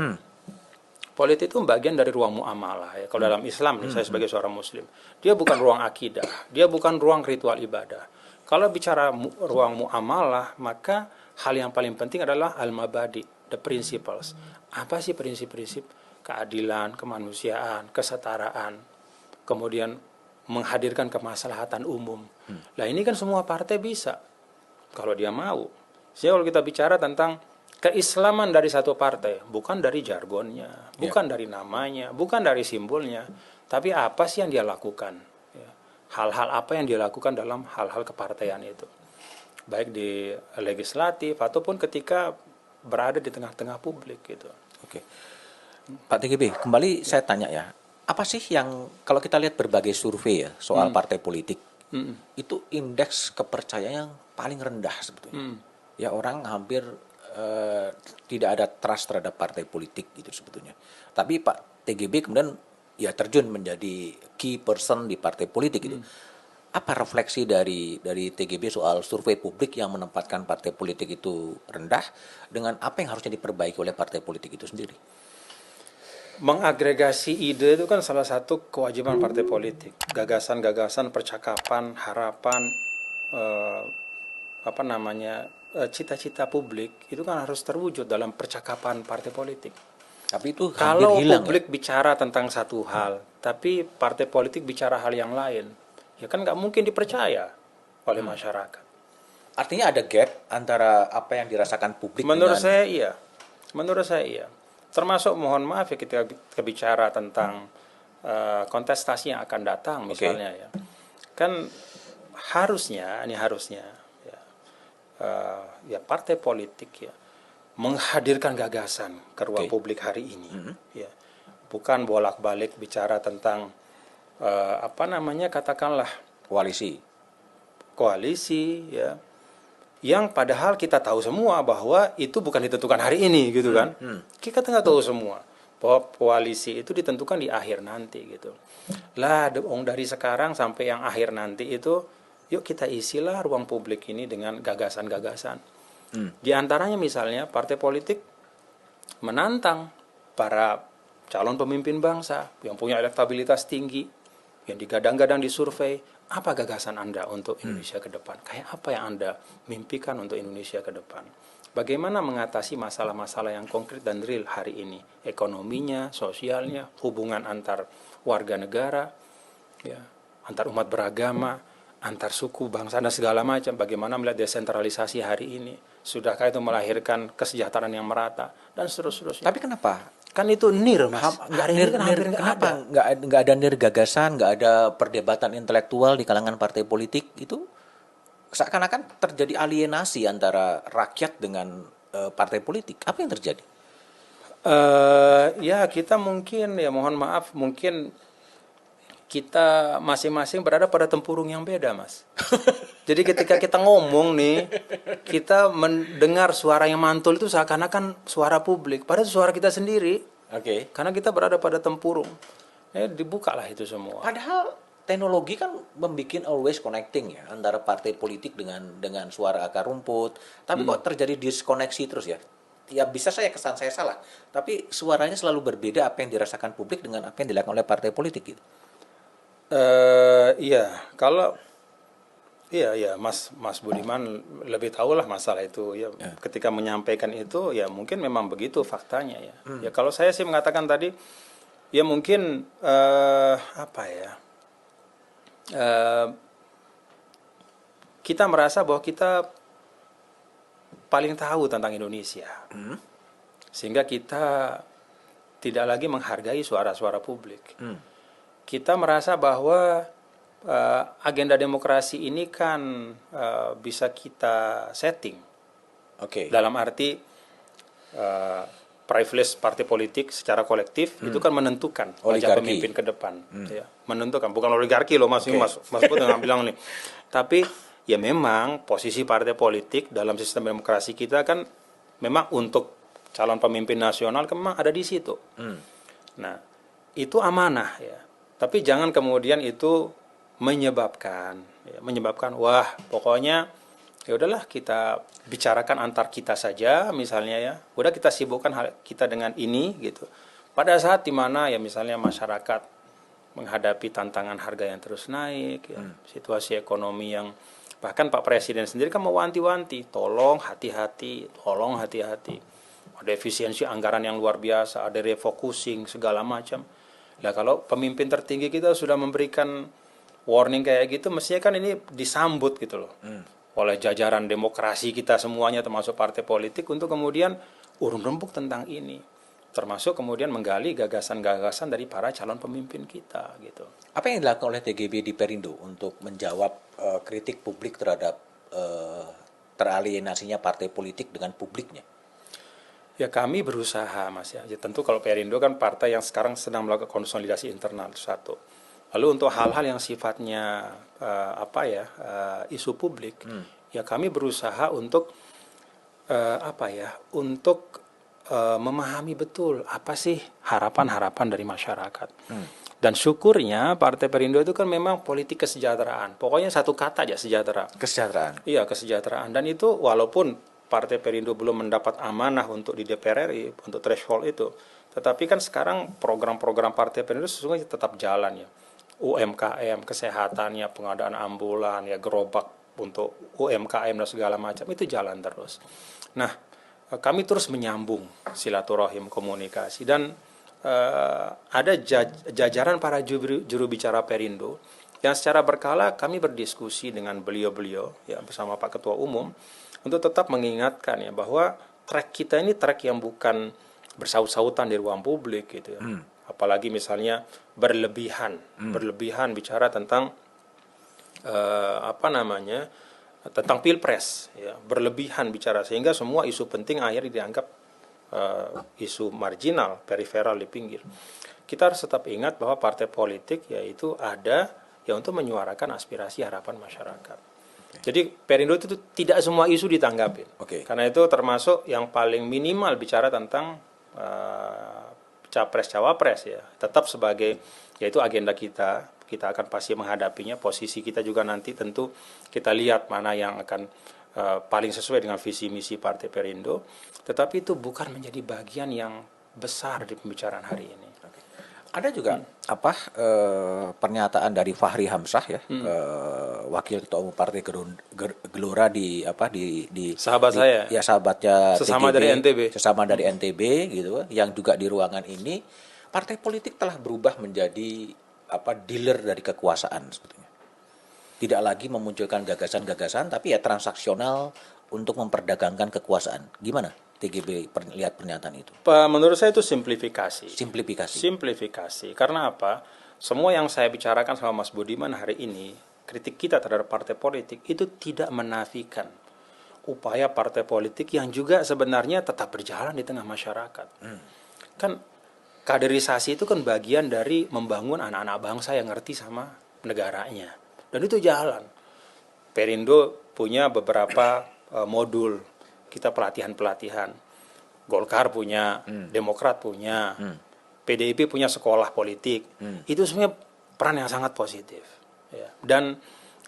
[SPEAKER 2] politik itu bagian dari ruang muamalah ya. Kalau dalam Islam nih, saya sebagai seorang muslim, dia bukan ruang akidah, dia bukan ruang ritual ibadah. Kalau bicara ruang muamalah, maka hal yang paling penting adalah al-mabadi, the principles. Apa sih prinsip-prinsip? Keadilan, kemanusiaan, kesetaraan, kemudian menghadirkan kemaslahatan umum. Nah ini kan semua partai bisa, kalau dia mau. Jadi kalau kita bicara tentang keislaman dari satu partai, bukan dari jargonnya, bukan dari namanya, bukan dari simbolnya, tapi apa sih yang dia lakukan? Hal-hal apa yang dia lakukan dalam hal-hal kepartaian itu, baik di legislatif ataupun ketika berada di tengah-tengah publik gitu.
[SPEAKER 1] Oke. Pak TGB, kembali saya tanya ya, apa sih yang kalau kita lihat berbagai survei ya soal partai politik, itu indeks kepercayaan yang paling rendah sebetulnya. Ya orang hampir tidak ada trust terhadap partai politik gitu sebetulnya. Tapi Pak TGB kemudian ya terjun menjadi key person di partai politik gitu. Apa refleksi dari TGB soal survei publik yang menempatkan partai politik itu rendah dengan apa yang harusnya diperbaiki oleh partai politik itu sendiri?
[SPEAKER 2] Mengagregasi ide itu kan salah satu kewajiban partai politik. Gagasan-gagasan, percakapan, harapan, cita-cita publik itu kan harus terwujud dalam percakapan partai politik.
[SPEAKER 1] Tapi itu
[SPEAKER 2] kalau
[SPEAKER 1] hilang,
[SPEAKER 2] publik
[SPEAKER 1] ya?
[SPEAKER 2] Bicara tentang satu hal, tapi partai politik bicara hal yang lain, ya kan nggak mungkin dipercaya oleh masyarakat.
[SPEAKER 1] Artinya ada gap antara apa yang dirasakan publik
[SPEAKER 2] Menurut
[SPEAKER 1] dengan...
[SPEAKER 2] saya iya. Menurut saya iya. Termasuk mohon maaf ya kita bicara tentang kontestasi yang akan datang misalnya ya. Kan harusnya ya partai politik ya menghadirkan gagasan ke ruang publik hari ini ya. Bukan bolak-balik bicara tentang katakanlah koalisi ya. Yang padahal kita tahu semua bahwa itu bukan ditentukan hari ini gitu kan. Kita nggak tahu semua bahwa koalisi itu ditentukan di akhir nanti gitu. Lah dari sekarang sampai yang akhir nanti itu yuk kita isilah ruang publik ini dengan gagasan-gagasan. Di antaranya misalnya partai politik menantang para calon pemimpin bangsa yang punya elektabilitas tinggi, yang digadang-gadang di survei. Apa gagasan Anda untuk Indonesia ke depan? Kayak apa yang Anda mimpikan untuk Indonesia ke depan? Bagaimana mengatasi masalah-masalah yang konkret dan real hari ini? Ekonominya, sosialnya, hubungan antar warga negara, ya, antar umat beragama, antar suku, bangsa, dan segala macam. Bagaimana melihat desentralisasi hari ini? Sudahkah itu melahirkan kesejahteraan yang merata? Dan seterusnya.
[SPEAKER 1] Tapi kenapa?
[SPEAKER 2] Kan itu nir, Mas. Hari ini kan hampir
[SPEAKER 1] kenapa nggak ada nir gagasan, nggak ada perdebatan intelektual di kalangan partai politik itu? Seakan-akan terjadi alienasi antara rakyat dengan partai politik. Apa yang terjadi?
[SPEAKER 2] Ya kita mungkin ya mohon maaf mungkin kita masing-masing berada pada tempurung yang beda, Mas. Jadi ketika kita ngomong nih, kita mendengar suara yang mantul itu seakan-akan suara publik, padahal suara kita sendiri.
[SPEAKER 1] Oke.
[SPEAKER 2] Karena kita berada pada tempurung. Dibukalah itu semua.
[SPEAKER 1] Padahal teknologi kan membuat always connecting ya antara partai politik dengan suara akar rumput. Tapi kok terjadi diskoneksi terus ya? Ya bisa saya kesan saya salah, tapi suaranya selalu berbeda apa yang dirasakan publik dengan apa yang dilakukan oleh partai politik gitu.
[SPEAKER 2] Iya, Mas Budiman lebih tahu lah masalah itu ya. Ketika menyampaikan itu ya mungkin memang begitu faktanya ya. Ya kalau saya sih mengatakan tadi ya mungkin kita merasa bahwa kita paling tahu tentang Indonesia. Sehingga kita tidak lagi menghargai suara-suara publik. Kita merasa bahwa agenda demokrasi ini kan bisa kita setting. Dalam arti privilege partai politik secara kolektif itu kan menentukan wajah pemimpin ke depan. Ya, menentukan, bukan oligarki loh Mas Bud yang bilang nih. Tapi ya memang posisi partai politik dalam sistem demokrasi kita kan memang untuk calon pemimpin nasional kan memang ada di situ. Nah, itu amanah ya. Tapi jangan kemudian itu menyebabkan wah pokoknya ya udahlah kita bicarakan antar kita saja misalnya ya. Udah kita sibukkan kita dengan ini gitu. Pada saat dimana ya misalnya masyarakat menghadapi tantangan harga yang terus naik ya, situasi ekonomi yang bahkan Pak Presiden sendiri kan mewanti-wanti, tolong hati-hati. Ada efisiensi anggaran yang luar biasa, ada refocusing segala macam. Nah, kalau pemimpin tertinggi kita sudah memberikan warning kayak gitu, mestinya kan ini disambut gitu loh. Oleh jajaran demokrasi kita semuanya termasuk partai politik untuk kemudian urun rembuk tentang ini. Termasuk kemudian menggali gagasan-gagasan dari para calon pemimpin kita gitu.
[SPEAKER 1] Apa yang dilakukan oleh TGB di Perindo untuk menjawab kritik publik terhadap teralienasinya partai politik dengan publiknya?
[SPEAKER 2] Ya kami berusaha Mas ya. Tentu kalau Perindo kan partai yang sekarang sedang melakukan konsolidasi internal satu. Lalu untuk hal-hal yang sifatnya isu publik, ya kami berusaha untuk memahami betul apa sih harapan-harapan dari masyarakat. Dan syukurnya Partai Perindo itu kan memang politik kesejahteraan. Pokoknya satu kata aja, sejahtera.
[SPEAKER 1] Kesejahteraan.
[SPEAKER 2] Iya, kesejahteraan. Dan itu walaupun Partai Perindo belum mendapat amanah untuk di DPR RI, untuk threshold itu. Tetapi kan sekarang program-program Partai Perindo sesungguhnya tetap jalan ya. UMKM, kesehatannya, pengadaan ambulan, ya gerobak untuk UMKM dan segala macam, itu jalan terus. Nah, kami terus menyambung silaturahim komunikasi. Dan ada jajaran para juru bicara Perindo yang secara berkala kami berdiskusi dengan beliau-beliau ya bersama Pak Ketua Umum untuk tetap mengingatkan ya bahwa track kita ini track yang bukan bersaut-sautan di ruang publik gitu ya. Apalagi misalnya berlebihan bicara tentang tentang pilpres ya, berlebihan bicara sehingga semua isu penting akhirnya dianggap isu marginal, periferal di pinggir. Kita harus tetap ingat bahwa partai politik yaitu ada ya untuk menyuarakan aspirasi harapan masyarakat. Jadi Perindo itu tidak semua isu ditanggapin. Karena itu termasuk yang paling minimal bicara tentang capres-cawapres ya. Tetap sebagai yaitu agenda kita akan pasti menghadapinya. Posisi kita juga nanti tentu kita lihat mana yang akan paling sesuai dengan visi misi Partai Perindo. Tetapi itu bukan menjadi bagian yang besar di pembicaraan hari ini.
[SPEAKER 1] Ada juga pernyataan dari Fahri Hamzah ya, wakil ketua umum Partai Gelora di
[SPEAKER 2] sahabat saya.
[SPEAKER 1] Ya sahabatnya
[SPEAKER 2] sesama
[SPEAKER 1] TGB, sesama dari NTB gitu, yang juga di ruangan ini partai politik telah berubah menjadi dealer dari kekuasaan sebetulnya. Tidak lagi memunculkan gagasan-gagasan tapi ya transaksional untuk memperdagangkan kekuasaan. Gimana TGB lihat pernyataan itu?
[SPEAKER 2] Menurut saya itu simplifikasi. Karena apa? Semua yang saya bicarakan sama Mas Budiman hari ini, kritik kita terhadap partai politik itu tidak menafikan upaya partai politik yang juga sebenarnya tetap berjalan di tengah masyarakat. Kan kaderisasi itu kan bagian dari membangun anak-anak bangsa yang ngerti sama negaranya. Dan itu jalan. Perindo punya beberapa modul kita pelatihan-pelatihan. Golkar punya, Demokrat punya, PDIP punya sekolah politik. Itu sebenarnya peran yang sangat positif. Ya. Dan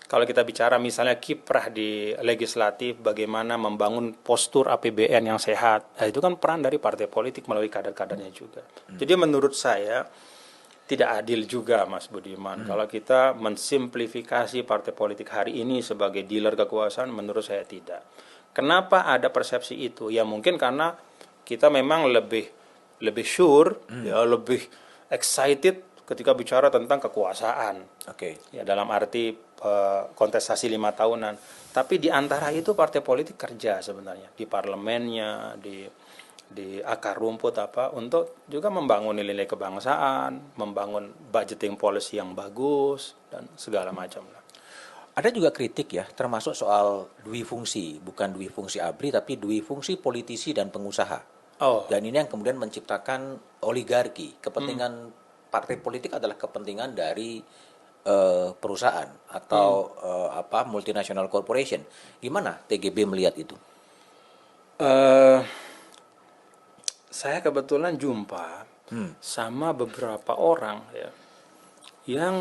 [SPEAKER 2] kalau kita bicara misalnya kiprah di legislatif, bagaimana membangun postur APBN yang sehat, nah itu kan peran dari partai politik melalui kader-kadernya juga. Jadi menurut saya tidak adil juga Mas Budiman kalau kita mensimplifikasi partai politik hari ini sebagai dealer kekuasaan, menurut saya tidak. Kenapa ada persepsi itu? Ya mungkin karena kita memang lebih sure, ya lebih excited ketika bicara tentang kekuasaan. Ya dalam arti kontestasi 5 tahunan. Tapi di antara itu partai politik kerja sebenarnya di parlemennya, di akar rumput untuk juga membangun nilai-nilai kebangsaan, membangun budgeting policy yang bagus dan segala macam lah.
[SPEAKER 1] Ada juga kritik ya, termasuk soal dui fungsi, bukan dui fungsi ABRI tapi dui fungsi politisi dan pengusaha.
[SPEAKER 2] Oh,
[SPEAKER 1] Dan ini yang kemudian menciptakan oligarki. Kepentingan partai politik adalah kepentingan dari perusahaan atau multinational corporation. Gimana TGB melihat itu?
[SPEAKER 2] eh, saya kebetulan jumpa sama beberapa orang ya yang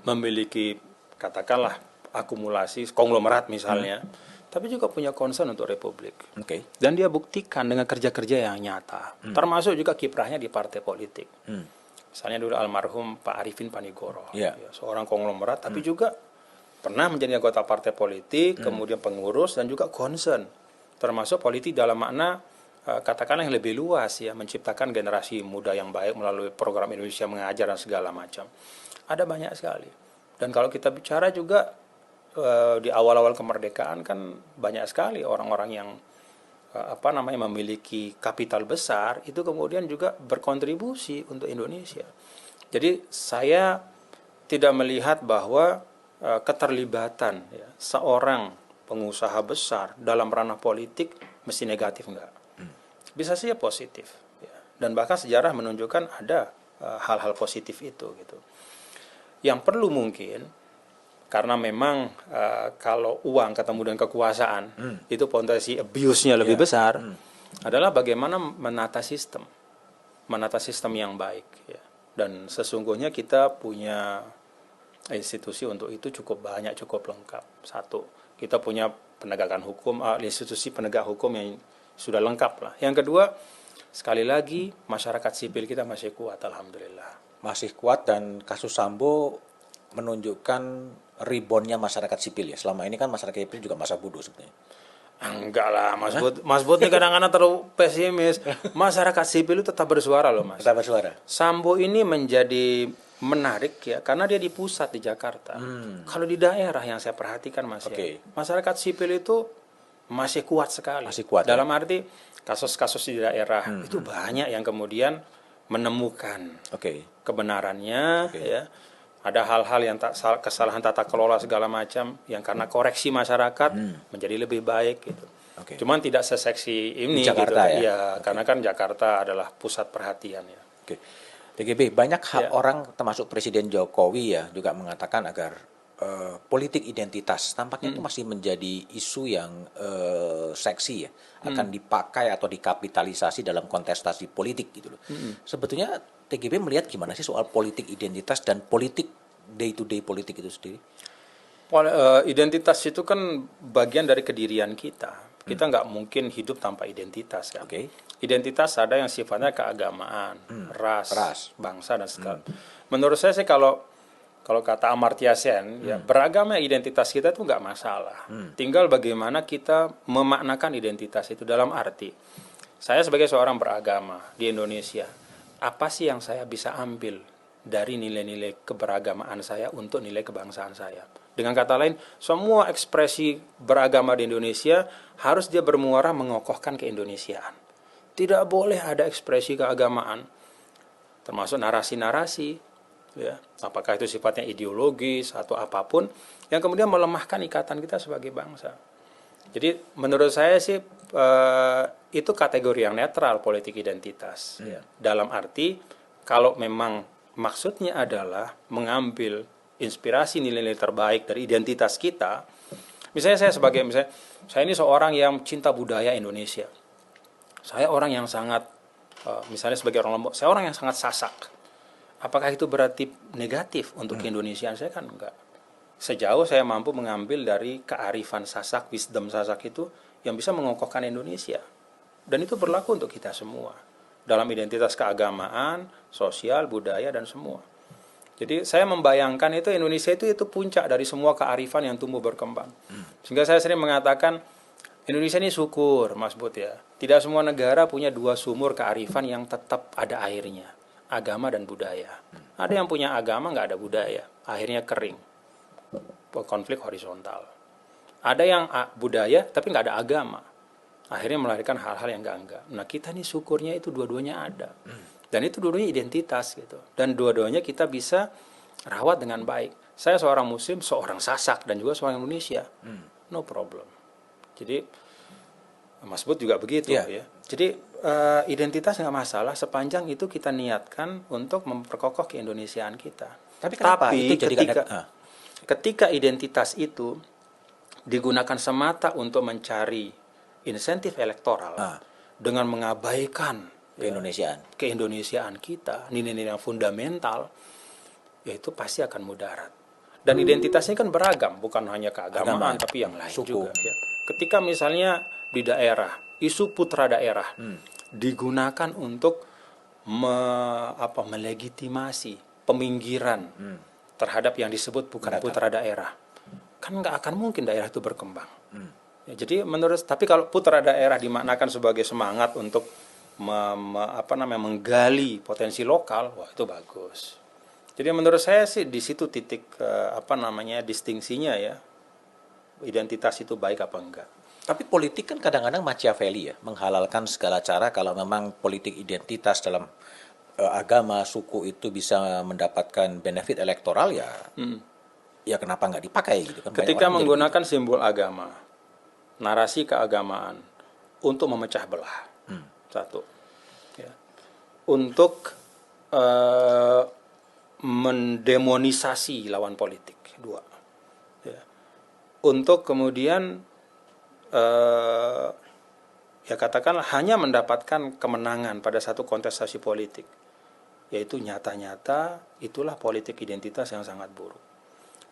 [SPEAKER 2] memiliki katakanlah akumulasi konglomerat misalnya, tapi juga punya concern untuk Republik.
[SPEAKER 1] Oke.
[SPEAKER 2] Dan dia buktikan dengan kerja-kerja yang nyata, termasuk juga kiprahnya di partai politik. Misalnya dulu almarhum Pak Arifin Panigoro,
[SPEAKER 1] Yeah.
[SPEAKER 2] ya, seorang konglomerat, tapi juga pernah menjadi anggota partai politik, kemudian pengurus dan juga concern, termasuk politik dalam makna katakanlah yang lebih luas ya, menciptakan generasi muda yang baik melalui program Indonesia Mengajar dan segala macam. Ada banyak sekali. Dan kalau kita bicara juga di awal-awal kemerdekaan kan banyak sekali orang-orang yang memiliki kapital besar itu kemudian juga berkontribusi untuk Indonesia. Jadi saya tidak melihat bahwa keterlibatan ya, seorang pengusaha besar dalam ranah politik mesti negatif, enggak. Bisa saja positif ya. Dan bahkan sejarah menunjukkan ada hal-hal positif itu gitu. Yang perlu mungkin karena memang kalau uang ketemu dengan kekuasaan itu potensi abuse-nya lebih besar adalah bagaimana menata sistem yang baik ya. Dan sesungguhnya kita punya institusi untuk itu cukup banyak, cukup lengkap. Satu, kita punya penegakan hukum, institusi penegak hukum yang sudah lengkap lah. Yang kedua, sekali lagi masyarakat sipil kita masih kuat, alhamdulillah.
[SPEAKER 1] Masih kuat, dan kasus Sambo menunjukkan reboundnya masyarakat sipil ya. Selama ini kan masyarakat sipil juga masa bodoh sebenarnya.
[SPEAKER 2] Enggak lah, Mas Bud ini kadang-kadang terlalu pesimis. Masyarakat sipil itu tetap bersuara loh, Mas.
[SPEAKER 1] Tetap bersuara.
[SPEAKER 2] Sambo ini menjadi menarik ya karena dia di pusat di Jakarta. Kalau di daerah yang saya perhatikan Mas ya, masyarakat sipil itu masih kuat sekali.
[SPEAKER 1] Masih kuat.
[SPEAKER 2] Dalam arti kasus-kasus di daerah itu banyak yang kemudian menemukan kebenarannya ya. Ada hal-hal yang kesalahan tata kelola segala macam yang karena koreksi masyarakat menjadi lebih baik gitu. Cuman tidak seseksi ini
[SPEAKER 1] di Jakarta
[SPEAKER 2] gitu. Ya, karena kan Jakarta adalah pusat perhatian ya.
[SPEAKER 1] TGB, banyak orang termasuk Presiden Jokowi ya juga mengatakan agar politik identitas tampaknya itu masih menjadi isu yang seksi ya, akan dipakai atau dikapitalisasi dalam kontestasi politik gitu loh. Sebetulnya TGB melihat gimana sih soal politik identitas dan politik day to day politik itu sendiri?
[SPEAKER 2] Identitas itu kan bagian dari kedirian kita. Kita nggak mungkin hidup tanpa identitas kan. Identitas ada yang sifatnya keagamaan, ras, bangsa dan segala. Menurut saya sih kalau kata Amartya Sen, ya beragama identitas kita itu nggak masalah. Tinggal bagaimana kita memaknakan identitas itu dalam arti. Saya sebagai seorang beragama di Indonesia, apa sih yang saya bisa ambil dari nilai-nilai keberagamaan saya untuk nilai kebangsaan saya? Dengan kata lain, semua ekspresi beragama di Indonesia harus dia bermuara mengokohkan keindonesiaan. Tidak boleh ada ekspresi keagamaan, termasuk narasi-narasi, ya, apakah itu sifatnya ideologis atau apapun, yang kemudian melemahkan ikatan kita sebagai bangsa. Jadi menurut saya sih itu kategori yang netral politik identitas. Ya. Dalam arti kalau memang maksudnya adalah mengambil inspirasi nilai-nilai terbaik dari identitas kita. Misalnya saya ini seorang yang cinta budaya Indonesia. Saya orang yang sangat misalnya sebagai orang Lombok, saya orang yang sangat Sasak. Apakah itu berarti negatif untuk keindonesiaan? Saya kan enggak. Sejauh saya mampu mengambil dari kearifan Sasak, wisdom Sasak itu yang bisa mengokohkan Indonesia. Dan itu berlaku untuk kita semua. Dalam identitas keagamaan, sosial, budaya, dan semua. Jadi saya membayangkan itu Indonesia itu puncak dari semua kearifan yang tumbuh berkembang. Sehingga saya sering mengatakan Indonesia ini syukur, Mas Bud ya. Tidak semua negara punya dua sumur kearifan yang tetap ada airnya, agama dan budaya. Ada yang punya agama nggak ada budaya, akhirnya kering. konflik horizontal. Ada yang budaya tapi nggak ada agama. Akhirnya melahirkan hal-hal yang enggak. Nah kita nih syukurnya itu dua-duanya ada. Dan itu dua-duanya identitas gitu. Dan dua-duanya kita bisa rawat dengan baik. Saya seorang Muslim, seorang Sasak, dan juga seorang Indonesia. No problem. Jadi Mas Bud juga begitu ya. Jadi identitas nggak masalah sepanjang itu kita niatkan untuk memperkokoh keindonesiaan kita.
[SPEAKER 1] Tapi kenapa itu jadi
[SPEAKER 2] ketika identitas itu digunakan semata untuk mencari insentif elektoral dengan mengabaikan keindonesiaan kita, nilai-nilai yang fundamental, ya itu pasti akan mudarat. Dan identitasnya kan beragam, bukan hanya keagamaan, tapi yang lain suku juga. Ya. Ketika misalnya di daerah, isu putra daerah digunakan untuk melegitimasi peminggiran terhadap yang disebut bukan putra daerah, kan nggak akan mungkin daerah itu berkembang. Ya, jadi tapi kalau putra daerah dimaknakan sebagai semangat untuk menggali potensi lokal, wah itu bagus. Jadi menurut saya sih di situ titik distingsinya ya, identitas itu baik apa enggak.
[SPEAKER 1] Tapi politik kan kadang-kadang Machiavelli ya, menghalalkan segala cara kalau memang politik identitas dalam agama, suku itu bisa mendapatkan benefit elektoral ya, ya kenapa nggak dipakai gitu kan?
[SPEAKER 2] Ketika menggunakan simbol agama, narasi keagamaan untuk memecah belah, satu, ya. Untuk mendemonisasi lawan politik, dua, ya. Untuk kemudian ya katakanlah hanya mendapatkan kemenangan pada satu kontestasi politik, yaitu nyata-nyata itulah politik identitas yang sangat buruk.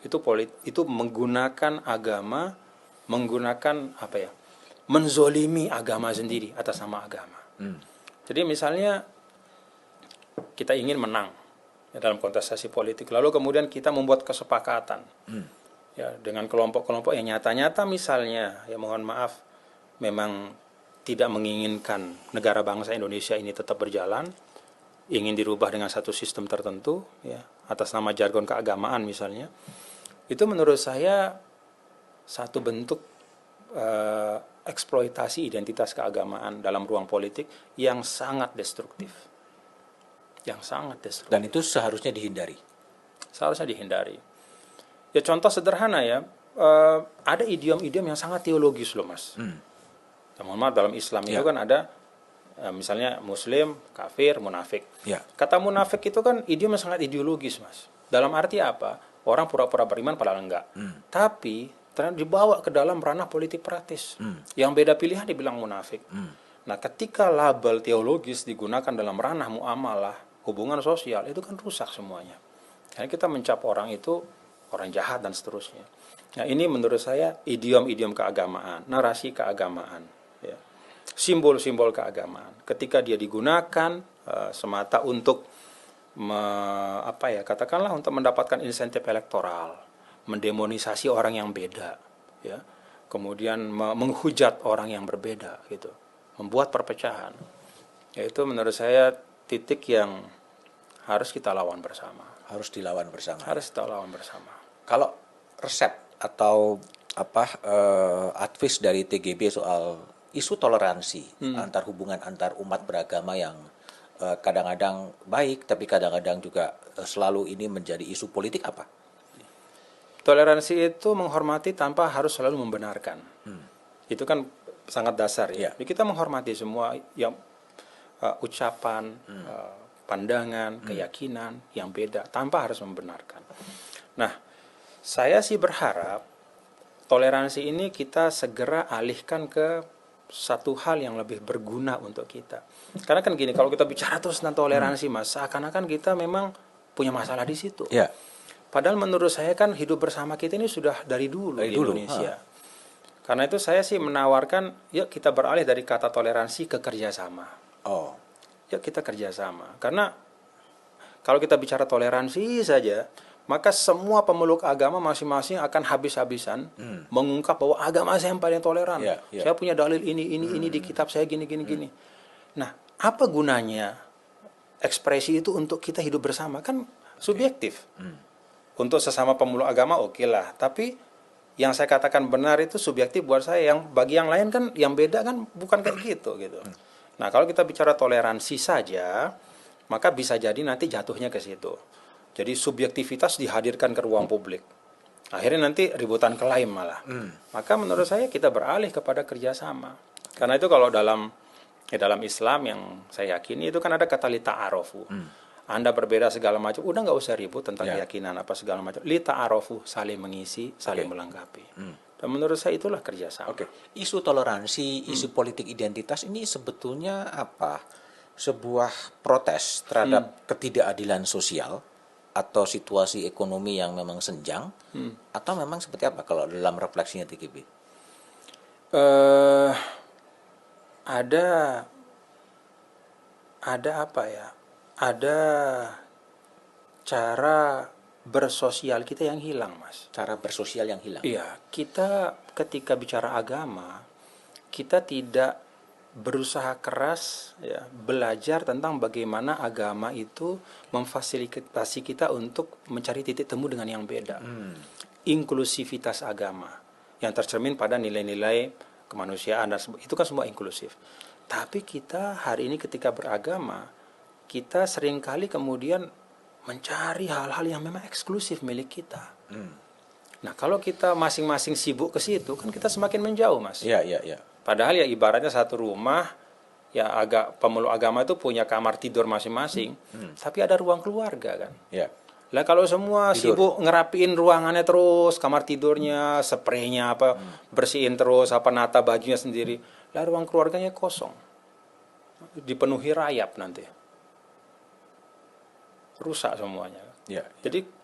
[SPEAKER 2] Itu menggunakan agama, menzolimi agama sendiri atas nama agama. Jadi misalnya kita ingin menang ya, dalam kontestasi politik, lalu kemudian kita membuat kesepakatan ya dengan kelompok-kelompok yang nyata-nyata misalnya ya mohon maaf memang tidak menginginkan negara bangsa Indonesia ini tetap berjalan, ingin dirubah dengan satu sistem tertentu ya atas nama jargon keagamaan misalnya. Itu menurut saya satu bentuk eksploitasi identitas keagamaan dalam ruang politik yang sangat destruktif. Dan
[SPEAKER 1] itu seharusnya dihindari.
[SPEAKER 2] Seharusnya dihindari. Ya contoh sederhana ya, ada idiom-idiom yang sangat teologis loh Mas. Mohon maaf, dalam Islam itu kan ada misalnya Muslim, kafir, munafik. Kata munafik itu kan idiom yang sangat ideologis Mas. Dalam arti apa? Orang pura-pura beriman padahal enggak. Tapi ternyata dibawa ke dalam ranah politik praktis. Yang beda pilihan dibilang munafik. Nah, ketika label teologis digunakan dalam ranah muamalah, hubungan sosial, itu kan rusak semuanya. Karena kita mencap orang itu orang jahat dan seterusnya. Nah, ini menurut saya idiom-idiom keagamaan, narasi keagamaan, ya. Simbol-simbol keagamaan. Ketika dia digunakan semata untuk katakanlah untuk mendapatkan insentif elektoral, mendemonisasi orang yang beda, ya, kemudian menghujat orang yang berbeda, gitu, membuat perpecahan, yaitu menurut saya titik yang harus kita lawan bersama.
[SPEAKER 1] Harus dilawan bersama.
[SPEAKER 2] Harus kita lawan bersama.
[SPEAKER 1] Kalau resep atau advice dari TGB soal isu toleransi hubungan antar umat beragama yang kadang-kadang baik, tapi kadang-kadang juga selalu ini menjadi isu politik apa?
[SPEAKER 2] Toleransi itu menghormati tanpa harus selalu membenarkan. Itu kan sangat dasar ya. Jadi kita menghormati semua yang ucapan, pandangan, keyakinan yang beda tanpa harus membenarkan. Nah, saya sih berharap toleransi ini kita segera alihkan ke satu hal yang lebih berguna untuk kita. Karena kan gini, kalau kita bicara terus tentang toleransi Mas, seakan-akan kita memang punya masalah di situ. Padahal menurut saya kan hidup bersama kita ini sudah dari dulu di Indonesia. Karena itu saya sih menawarkan, yuk kita beralih dari kata toleransi ke kerjasama. Yuk kita kerjasama. Karena kalau kita bicara toleransi saja, maka semua pemeluk agama masing-masing akan habis-habisan mengungkap bahwa agama saya yang paling toleran. Saya punya dalil ini di kitab saya gini. Nah, apa gunanya ekspresi itu untuk kita hidup bersama? Kan subjektif. Untuk sesama pemeluk agama oke lah, tapi yang saya katakan benar itu subjektif buat saya, yang bagi yang lain kan yang beda kan bukan kayak gitu gitu. Nah, kalau kita bicara toleransi saja, maka bisa jadi nanti jatuhnya ke situ. Jadi subjektivitas dihadirkan ke ruang publik. Akhirnya nanti ributan klaim malah. Maka menurut saya kita beralih kepada kerjasama. Karena itu kalau dalam Islam yang saya yakini itu kan ada kata li ta'arofu. Anda berbeda segala macam, udah nggak usah ribut tentang keyakinan apa segala macam. Li ta'arofu, saling mengisi, saling melengkapi. Dan menurut saya itulah kerjasama.
[SPEAKER 1] Isu toleransi, isu politik identitas ini sebetulnya apa? Sebuah protes terhadap ketidakadilan sosial atau situasi ekonomi yang memang senjang, atau memang seperti apa kalau dalam refleksinya TGB?
[SPEAKER 2] Ada apa ya? Ada cara bersosial kita yang hilang, Mas.
[SPEAKER 1] Cara bersosial yang hilang.
[SPEAKER 2] Iya, kita ketika bicara agama, kita tidak berusaha keras ya, belajar tentang bagaimana agama itu memfasilitasi kita untuk mencari titik temu dengan yang beda. Inklusivitas agama yang tercermin pada nilai-nilai kemanusiaan dan itu kan semua inklusif. Tapi kita hari ini ketika beragama, kita seringkali kemudian mencari hal-hal yang memang eksklusif milik kita. Nah, kalau kita masing-masing sibuk ke situ, kan kita semakin menjauh, Mas.
[SPEAKER 1] Iya.
[SPEAKER 2] Padahal ya ibaratnya satu rumah, ya pemeluk agama itu punya kamar tidur masing-masing, tapi ada ruang keluarga kan.
[SPEAKER 1] Iya.
[SPEAKER 2] Lah kalau semua sibuk ngerapiin ruangannya terus, kamar tidurnya, spraynya apa, bersihin terus, apa nata bajunya sendiri, lah ruang keluarganya kosong, dipenuhi rayap nanti, rusak semuanya.
[SPEAKER 1] Iya.
[SPEAKER 2] Jadi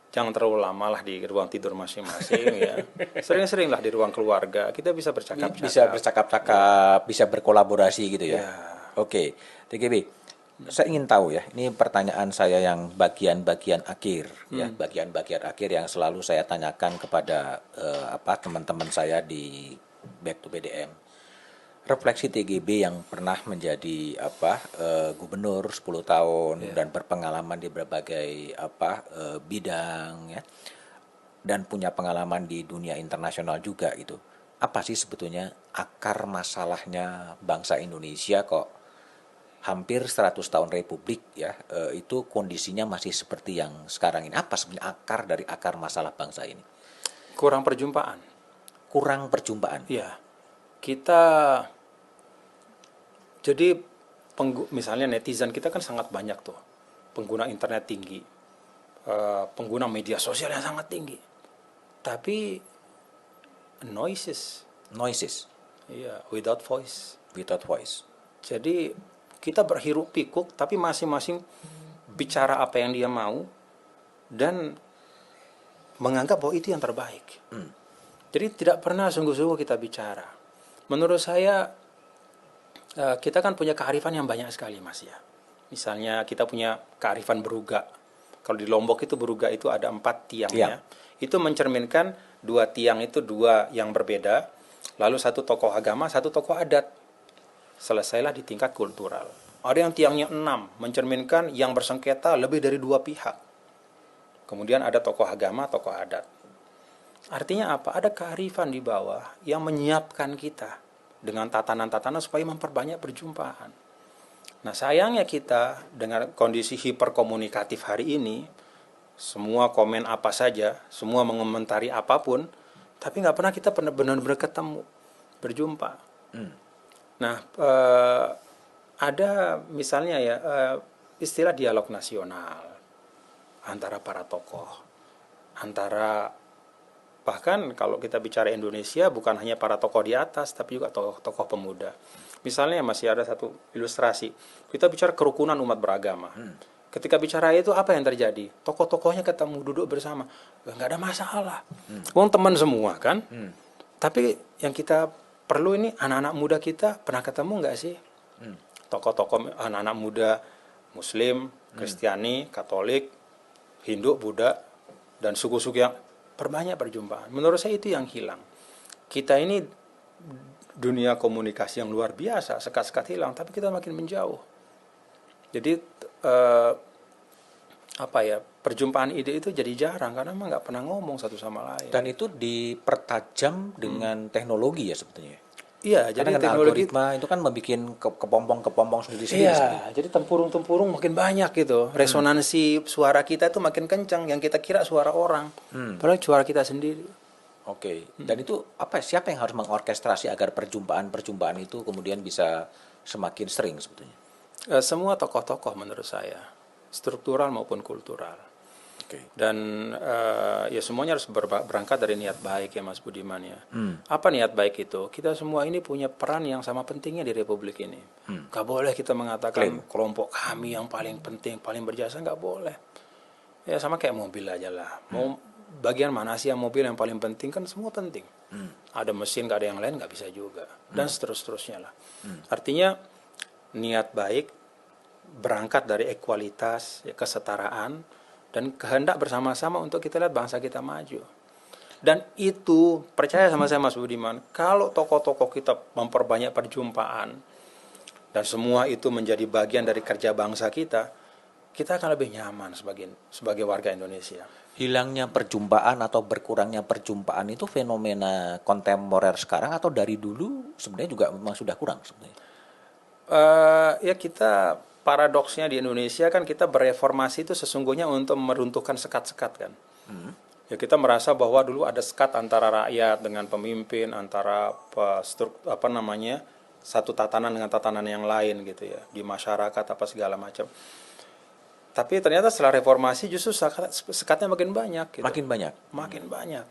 [SPEAKER 2] jangan terlalu lama lah di ruang tidur masing-masing ya. Sering-sering lah di ruang keluarga kita bisa bercakap-cakap.
[SPEAKER 1] Bisa bercakap-cakap, bisa berkolaborasi gitu ya.
[SPEAKER 2] Ya.
[SPEAKER 1] Oke, TGB. Saya ingin tahu ya, ini pertanyaan saya yang bagian-bagian akhir ya, bagian-bagian akhir yang selalu saya tanyakan kepada teman-teman saya di Back to BDM. Refleksi TGB yang pernah menjadi gubernur 10 tahun dan berpengalaman di berbagai bidang ya, dan punya pengalaman di dunia internasional juga gitu. Apa sih sebetulnya akar masalahnya bangsa Indonesia kok hampir 100 tahun republik ya, itu kondisinya masih seperti yang sekarang ini? Apa sebenarnya akar dari akar masalah bangsa ini?
[SPEAKER 2] Kurang perjumpaan.
[SPEAKER 1] Kurang perjumpaan.
[SPEAKER 2] Iya. Kita jadi misalnya netizen kita kan sangat banyak tuh. Pengguna internet tinggi. Pengguna media sosial yang sangat tinggi. Tapi noises. Iya, without voice. Jadi kita berhiruk pikuk tapi masing-masing bicara apa yang dia mau dan menganggap bahwa itu yang terbaik. Jadi tidak pernah sungguh-sungguh kita bicara. Menurut saya kita kan punya kearifan yang banyak sekali, Mas ya. Misalnya kita punya kearifan beruga. Kalau di Lombok itu beruga itu ada 4 tiangnya. Itu mencerminkan 2 tiang itu 2 yang berbeda. Lalu 1 tokoh agama, 1 tokoh adat. Selesailah di tingkat kultural. Ada yang tiangnya 6, mencerminkan yang bersengketa lebih dari 2 pihak. Kemudian ada tokoh agama, tokoh adat. Artinya apa? Ada kearifan di bawah yang menyiapkan kita dengan tatanan-tatanan supaya memperbanyak perjumpaan. Nah, sayangnya kita dengan kondisi hiperkomunikatif hari ini, semua komen apa saja, semua mengomentari apapun, tapi nggak pernah kita benar-benar ketemu, berjumpa. Nah, ada misalnya ya istilah dialog nasional antara para tokoh, antara bahkan kalau kita bicara Indonesia bukan hanya para tokoh di atas tapi juga tokoh-tokoh pemuda. Misalnya masih ada satu ilustrasi. Kita bicara kerukunan umat beragama. Ketika bicara itu apa yang terjadi? Tokoh-tokohnya ketemu duduk bersama. Nggak ada masalah. Wong teman semua kan? Tapi yang kita perlu ini anak-anak muda kita pernah ketemu nggak sih? Tokoh-tokoh anak-anak muda Muslim, Kristiani, Katolik, Hindu, Buddha, dan suku-suku yang perbanyak perjumpaan. Menurut saya itu yang hilang. Kita ini dunia komunikasi yang luar biasa, sekat-sekat hilang, tapi kita makin menjauh. Jadi apa ya, perjumpaan ide itu jadi jarang karena memang nggak pernah ngomong satu sama lain.
[SPEAKER 1] Dan itu dipertajam dengan teknologi ya sebetulnya.
[SPEAKER 2] Iya,
[SPEAKER 1] Karena
[SPEAKER 2] jadi
[SPEAKER 1] kan
[SPEAKER 2] teknologi.
[SPEAKER 1] algoritma itu kan membuat kepompong-kepompong sendiri-sendiri sebetulnya.
[SPEAKER 2] Iya, jadi tempurung-tempurung makin banyak gitu. Resonansi suara kita itu makin kencang, yang kita kira suara orang. Padahal suara kita sendiri.
[SPEAKER 1] Oke. Dan itu apa? Siapa yang harus mengorkestrasi agar perjumpaan-perjumpaan itu kemudian bisa semakin sering sebetulnya?
[SPEAKER 2] Semua tokoh-tokoh menurut saya, struktural maupun kultural.
[SPEAKER 1] Oke.
[SPEAKER 2] Dan ya semuanya harus berangkat dari niat baik ya Mas Budiman ya. Apa niat baik itu? Kita semua ini punya peran yang sama pentingnya di Republik ini. Gak boleh kita mengatakan kelompok kami yang paling penting, paling berjasa, gak boleh. Ya sama kayak mobil aja lah. Mau bagian mana sih yang mobil yang paling penting? Kan semua penting. Ada mesin, gak ada yang lain, gak bisa juga. Dan seterusnya lah. Artinya niat baik berangkat dari ekualitas, ya, kesetaraan, dan kehendak bersama-sama untuk kita lihat bangsa kita maju. Dan itu, percaya sama saya Mas Budiman, kalau tokoh-tokoh kita memperbanyak perjumpaan, dan semua itu menjadi bagian dari kerja bangsa kita akan lebih nyaman sebagai warga Indonesia.
[SPEAKER 1] Hilangnya perjumpaan atau berkurangnya perjumpaan itu fenomena kontemporer sekarang atau dari dulu sebenarnya juga memang sudah kurang sebenarnya?
[SPEAKER 2] Ya kita paradoksnya di Indonesia kan kita bereformasi itu sesungguhnya untuk meruntuhkan sekat-sekat kan. Ya kita merasa bahwa dulu ada sekat antara rakyat dengan pemimpin, antara satu tatanan dengan tatanan yang lain gitu ya, di masyarakat apa segala macam. Tapi ternyata setelah reformasi justru sekatnya makin banyak gitu. Makin banyak.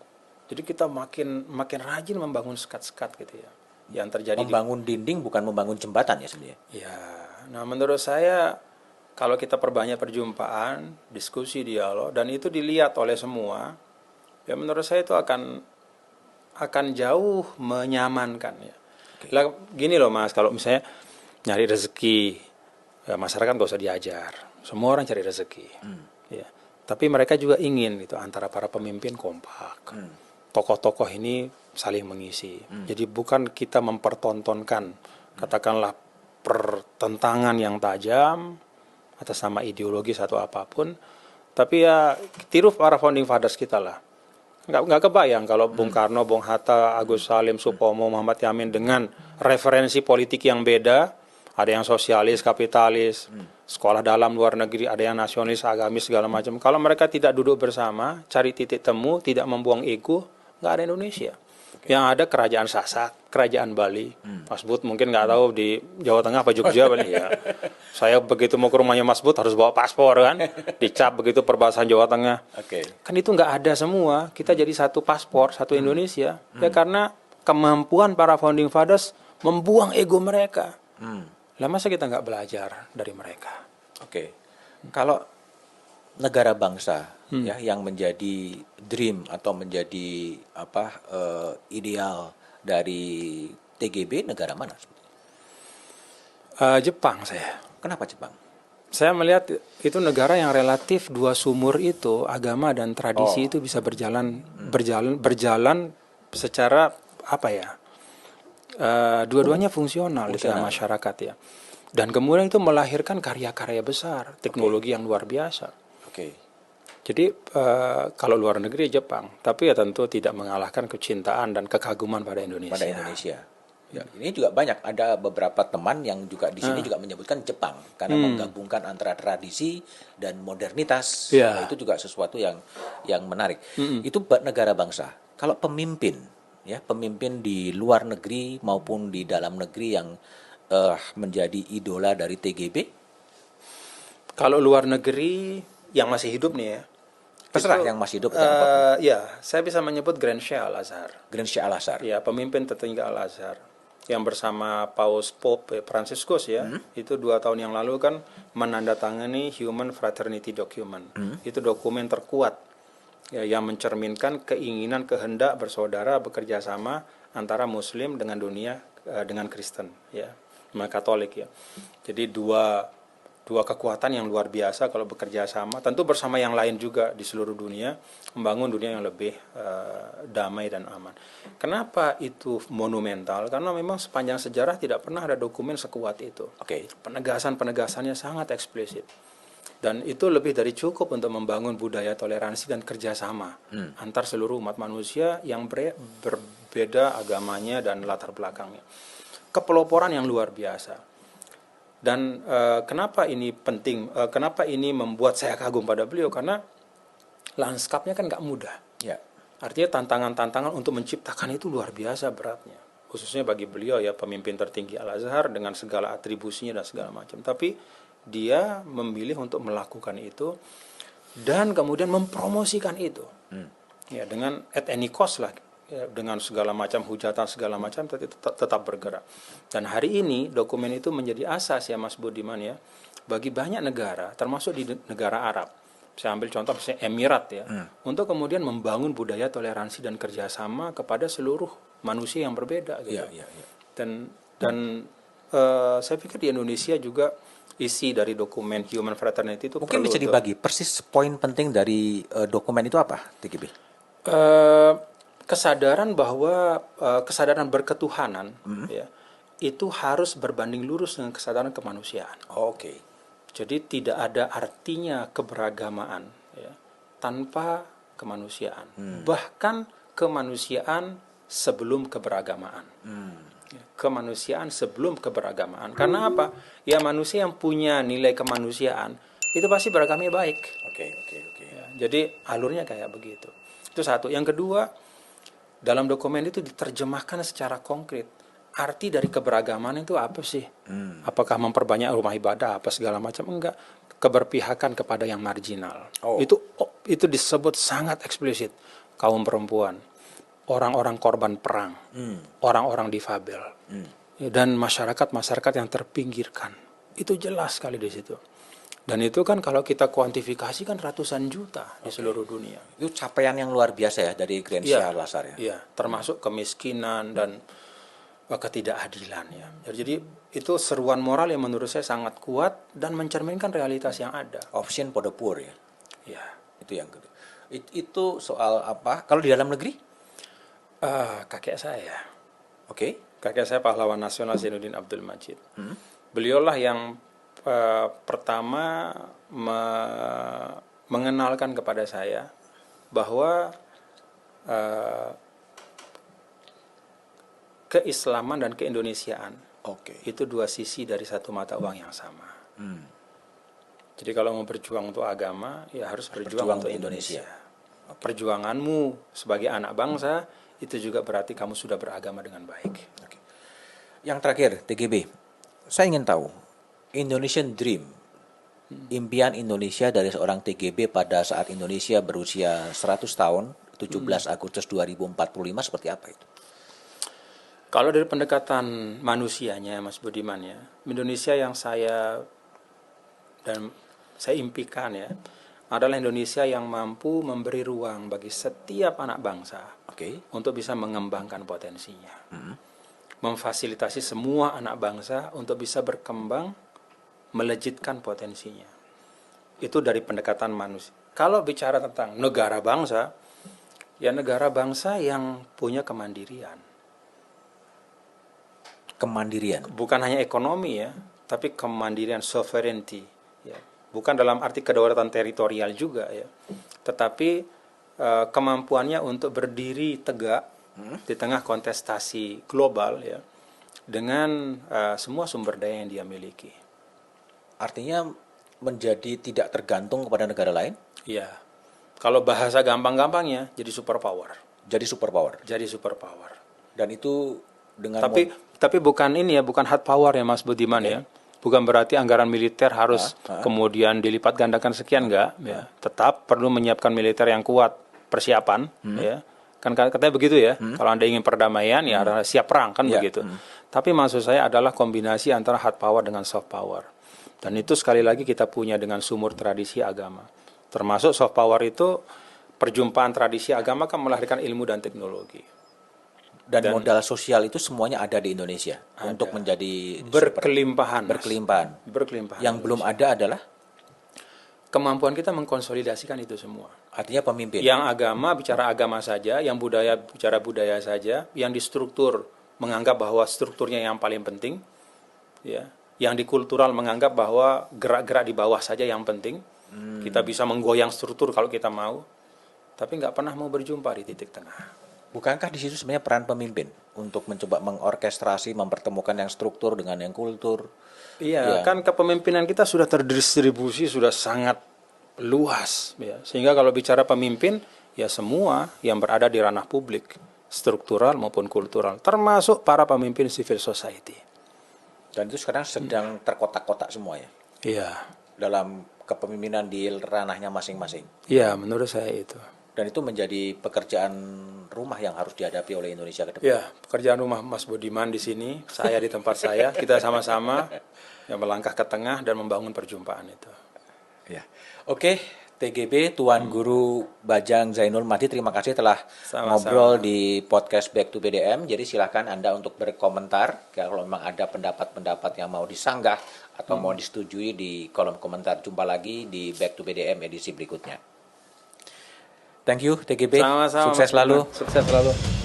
[SPEAKER 2] Jadi kita makin rajin membangun sekat-sekat gitu ya. Yang terjadi
[SPEAKER 1] membangun dinding bukan membangun jembatan ya sebenarnya.
[SPEAKER 2] Ya, nah menurut saya kalau kita perbanyak perjumpaan, diskusi, dialog, dan itu dilihat oleh semua, ya menurut saya itu akan jauh menyamankan ya. Lah, gini loh Mas, kalau misalnya nyari rezeki, ya masyarakat gak usah diajar, semua orang cari rezeki, ya. Tapi mereka juga ingin gitu antara para pemimpin kompak, tokoh-tokoh ini saling mengisi. Jadi bukan kita mempertontonkan katakanlah pertentangan yang tajam atas nama ideologis atau apapun, tapi ya tiru para founding fathers kita lah. Nggak kebayang kalau Bung Karno, Bung Hatta, Agus Salim, Supomo, Muhammad Yamin dengan referensi politik yang beda, ada yang sosialis, kapitalis, sekolah dalam luar negeri, ada yang nasionalis, agamis segala macam. Kalau mereka tidak duduk bersama, cari titik temu, tidak membuang ego, nggak ada Indonesia. Yang ada kerajaan Sasak, kerajaan Bali. Mas Bud mungkin nggak tahu di Jawa Tengah apa Jogja Bali ya. Saya begitu mau ke rumahnya Mas Bud harus bawa paspor kan, dicap begitu perbatasan Jawa Tengah. Kan itu nggak ada semua. Kita jadi satu paspor, satu Indonesia. Ya karena kemampuan para founding fathers membuang ego mereka. Lah masa kita nggak belajar dari mereka?
[SPEAKER 1] Kalau negara bangsa ya yang menjadi dream atau menjadi ideal dari TGB, negara mana?
[SPEAKER 2] Jepang saya.
[SPEAKER 1] Kenapa Jepang?
[SPEAKER 2] Saya melihat itu negara yang relatif dua sumur itu, agama dan tradisi itu bisa berjalan secara apa ya? Dua-duanya fungsional di tengah masyarakat ya. Dan kemudian itu melahirkan karya-karya besar, teknologi yang luar biasa. Jadi kalau luar negeri Jepang, tapi ya tentu tidak mengalahkan kecintaan dan kekaguman pada Indonesia.
[SPEAKER 1] Ya, ini juga banyak, ada beberapa teman yang juga di sini juga menyebutkan Jepang karena menggabungkan antara tradisi dan modernitas. Nah, itu juga sesuatu yang menarik. Itu negara bangsa. Kalau pemimpin di luar negeri maupun di dalam negeri yang menjadi idola dari TGB.
[SPEAKER 2] Kalau luar negeri yang masih hidup nih ya.
[SPEAKER 1] Terserah yang masih hidup.
[SPEAKER 2] Ya, saya bisa menyebut Grand Sheikh Al-Azhar. Ya, pemimpin tertinggi Al-Azhar yang bersama Paus Pope Franciscus ya. Itu 2 tahun yang lalu kan menandatangani Human Fraternity Document. Itu dokumen terkuat ya, yang mencerminkan keinginan kehendak bersaudara bekerja sama antara Muslim dengan dunia dengan Kristen ya, Katolik ya. Jadi dua kekuatan yang luar biasa kalau bekerja sama, tentu bersama yang lain juga di seluruh dunia, membangun dunia yang lebih damai dan aman. Kenapa itu monumental? Karena memang sepanjang sejarah tidak pernah ada dokumen sekuat itu. Penegasannya sangat eksplisit. Dan itu lebih dari cukup untuk membangun budaya toleransi dan kerjasama antar seluruh umat manusia yang berbeda agamanya dan latar belakangnya. Kepeloporan yang luar biasa. Dan kenapa ini penting? Kenapa ini membuat saya kagum pada beliau? Karena lanskapnya kan nggak mudah.
[SPEAKER 1] Ya.
[SPEAKER 2] Artinya tantangan-tantangan untuk menciptakan itu luar biasa beratnya. Khususnya bagi beliau ya, pemimpin tertinggi Al-Azhar dengan segala atribusinya dan segala macam. Tapi dia memilih untuk melakukan itu dan kemudian mempromosikan itu. Ya, dengan at any cost lah. Ya, dengan segala macam hujatan segala macam tetap bergerak. Dan hari ini dokumen itu menjadi asas ya Mas Budiman ya bagi banyak negara termasuk di negara Arab. Saya ambil contoh misalnya Emirat ya, untuk kemudian membangun budaya toleransi dan kerjasama kepada seluruh manusia yang berbeda gitu. Dan saya pikir di Indonesia juga isi dari dokumen Human Fraternity itu
[SPEAKER 1] mungkin bisa dibagi persis poin penting dari dokumen itu apa, TGB?
[SPEAKER 2] Kesadaran bahwa kesadaran berketuhanan ya itu harus berbanding lurus dengan kesadaran kemanusiaan.
[SPEAKER 1] Oke.
[SPEAKER 2] Jadi tidak ada artinya keberagamaan ya, tanpa kemanusiaan. Bahkan kemanusiaan sebelum keberagamaan. Ya, kemanusiaan sebelum keberagamaan. Karena apa? Ya manusia yang punya nilai kemanusiaan itu pasti beragamnya baik.
[SPEAKER 1] Oke.
[SPEAKER 2] Ya, jadi alurnya kayak begitu. Itu satu. Yang kedua, dalam dokumen itu diterjemahkan secara konkret. Arti dari keberagaman itu apa sih? Apakah memperbanyak rumah ibadah apa segala macam? Enggak. Keberpihakan kepada yang marginal. Itu disebut sangat eksplisit. Kaum perempuan, orang-orang korban perang, orang-orang difabel, dan masyarakat yang terpinggirkan. Itu jelas sekali di situ. Dan itu kan kalau kita kuantifikasi kan ratusan juta di seluruh dunia.
[SPEAKER 1] Itu capaian yang luar biasa ya dari Grensia Al-Azhar ya.
[SPEAKER 2] Iya, termasuk kemiskinan dan ketidakadilan ya. Jadi itu seruan moral yang menurut saya sangat kuat dan mencerminkan realitas yang ada.
[SPEAKER 1] Option for the poor ya.
[SPEAKER 2] Ya.
[SPEAKER 1] Itu yang kedua. Itu soal apa? Kalau di dalam negeri?
[SPEAKER 2] Kakek saya.
[SPEAKER 1] Oke.
[SPEAKER 2] Kakek saya pahlawan nasional Zainuddin Abdul Majid. Beliaulah yang pertama mengenalkan kepada saya bahwa keislaman dan keindonesiaan itu dua sisi dari satu mata uang yang sama. Jadi kalau mau berjuang untuk agama, ya harus berjuang untuk Indonesia. Perjuanganmu sebagai anak bangsa itu juga berarti kamu sudah beragama dengan baik.
[SPEAKER 1] Yang terakhir, TGB, saya ingin tahu Indonesian Dream, impian Indonesia dari seorang TGB pada saat Indonesia berusia 100 tahun, 17 Agustus 2045 seperti apa itu?
[SPEAKER 2] Kalau dari pendekatan manusianya, Mas Budiman ya, Indonesia yang saya impikan ya, adalah Indonesia yang mampu memberi ruang bagi setiap anak bangsa untuk bisa mengembangkan potensinya, memfasilitasi semua anak bangsa untuk bisa berkembang, melejitkan potensinya. Itu dari pendekatan manusia. Kalau bicara tentang negara bangsa, ya negara bangsa yang punya kemandirian. Bukan hanya ekonomi ya, tapi kemandirian, sovereignty ya. Bukan dalam arti kedaulatan teritorial juga ya, tetapi kemampuannya untuk berdiri tegak di tengah kontestasi global ya, dengan semua sumber daya yang dia miliki.
[SPEAKER 1] Artinya menjadi tidak tergantung kepada negara lain?
[SPEAKER 2] Iya. Kalau bahasa gampang-gampangnya jadi superpower.
[SPEAKER 1] Jadi superpower. Dan itu dengan
[SPEAKER 2] tapi bukan ini ya, bukan hard power ya Mas Budiman ya. Bukan berarti anggaran militer harus kemudian dilipat gandakan sekian enggak ya. Tetap perlu menyiapkan militer yang kuat, persiapan ya. Kan katanya begitu ya. Kalau Anda ingin perdamaian ya harus siap perang kan begitu. Tapi maksud saya adalah kombinasi antara hard power dengan soft power. Dan itu sekali lagi kita punya dengan sumur tradisi agama. Termasuk soft power itu perjumpaan tradisi agama kan melahirkan ilmu dan teknologi.
[SPEAKER 1] Dan modal sosial itu semuanya ada di Indonesia untuk menjadi
[SPEAKER 2] berkelimpahan.
[SPEAKER 1] Yang belum ada adalah
[SPEAKER 2] kemampuan kita mengkonsolidasikan itu semua.
[SPEAKER 1] Artinya pemimpin.
[SPEAKER 2] Yang agama bicara agama saja, yang budaya bicara budaya saja, yang di struktur menganggap bahwa strukturnya yang paling penting, ya. yang di kultural menganggap bahwa gerak-gerak di bawah saja yang penting. Kita bisa menggoyang struktur kalau kita mau, tapi nggak pernah mau berjumpa di titik tengah.
[SPEAKER 1] Bukankah di situ sebenarnya peran pemimpin untuk mencoba mengorkestrasi, mempertemukan yang struktur dengan yang kultur?
[SPEAKER 2] Iya, kan kepemimpinan kita sudah terdistribusi, sudah sangat luas, ya. Sehingga kalau bicara pemimpin, ya semua yang berada di ranah publik, struktural maupun kultural, termasuk para pemimpin civil society.
[SPEAKER 1] Dan itu sekarang sedang terkotak-kotak semua ya?
[SPEAKER 2] Iya.
[SPEAKER 1] Dalam kepemimpinan di ranahnya masing-masing?
[SPEAKER 2] Iya, menurut saya itu.
[SPEAKER 1] Dan itu menjadi pekerjaan rumah yang harus dihadapi oleh Indonesia ke depan?
[SPEAKER 2] Ya, pekerjaan rumah Mas Budiman di sini, saya di tempat saya, kita sama-sama yang melangkah ke tengah dan membangun perjumpaan itu.
[SPEAKER 1] Ya. Oke, TGB Tuan Guru Bajang Zainul Mahdi, terima kasih telah ngobrol di podcast Back to BDM. Jadi silakan Anda untuk berkomentar kalau memang ada pendapat-pendapat yang mau disanggah atau mau disetujui di kolom komentar. Jumpa lagi di Back to BDM edisi berikutnya. Thank you TGB.
[SPEAKER 2] Sama-sama.
[SPEAKER 1] Sukses selalu.
[SPEAKER 2] Sukses selalu.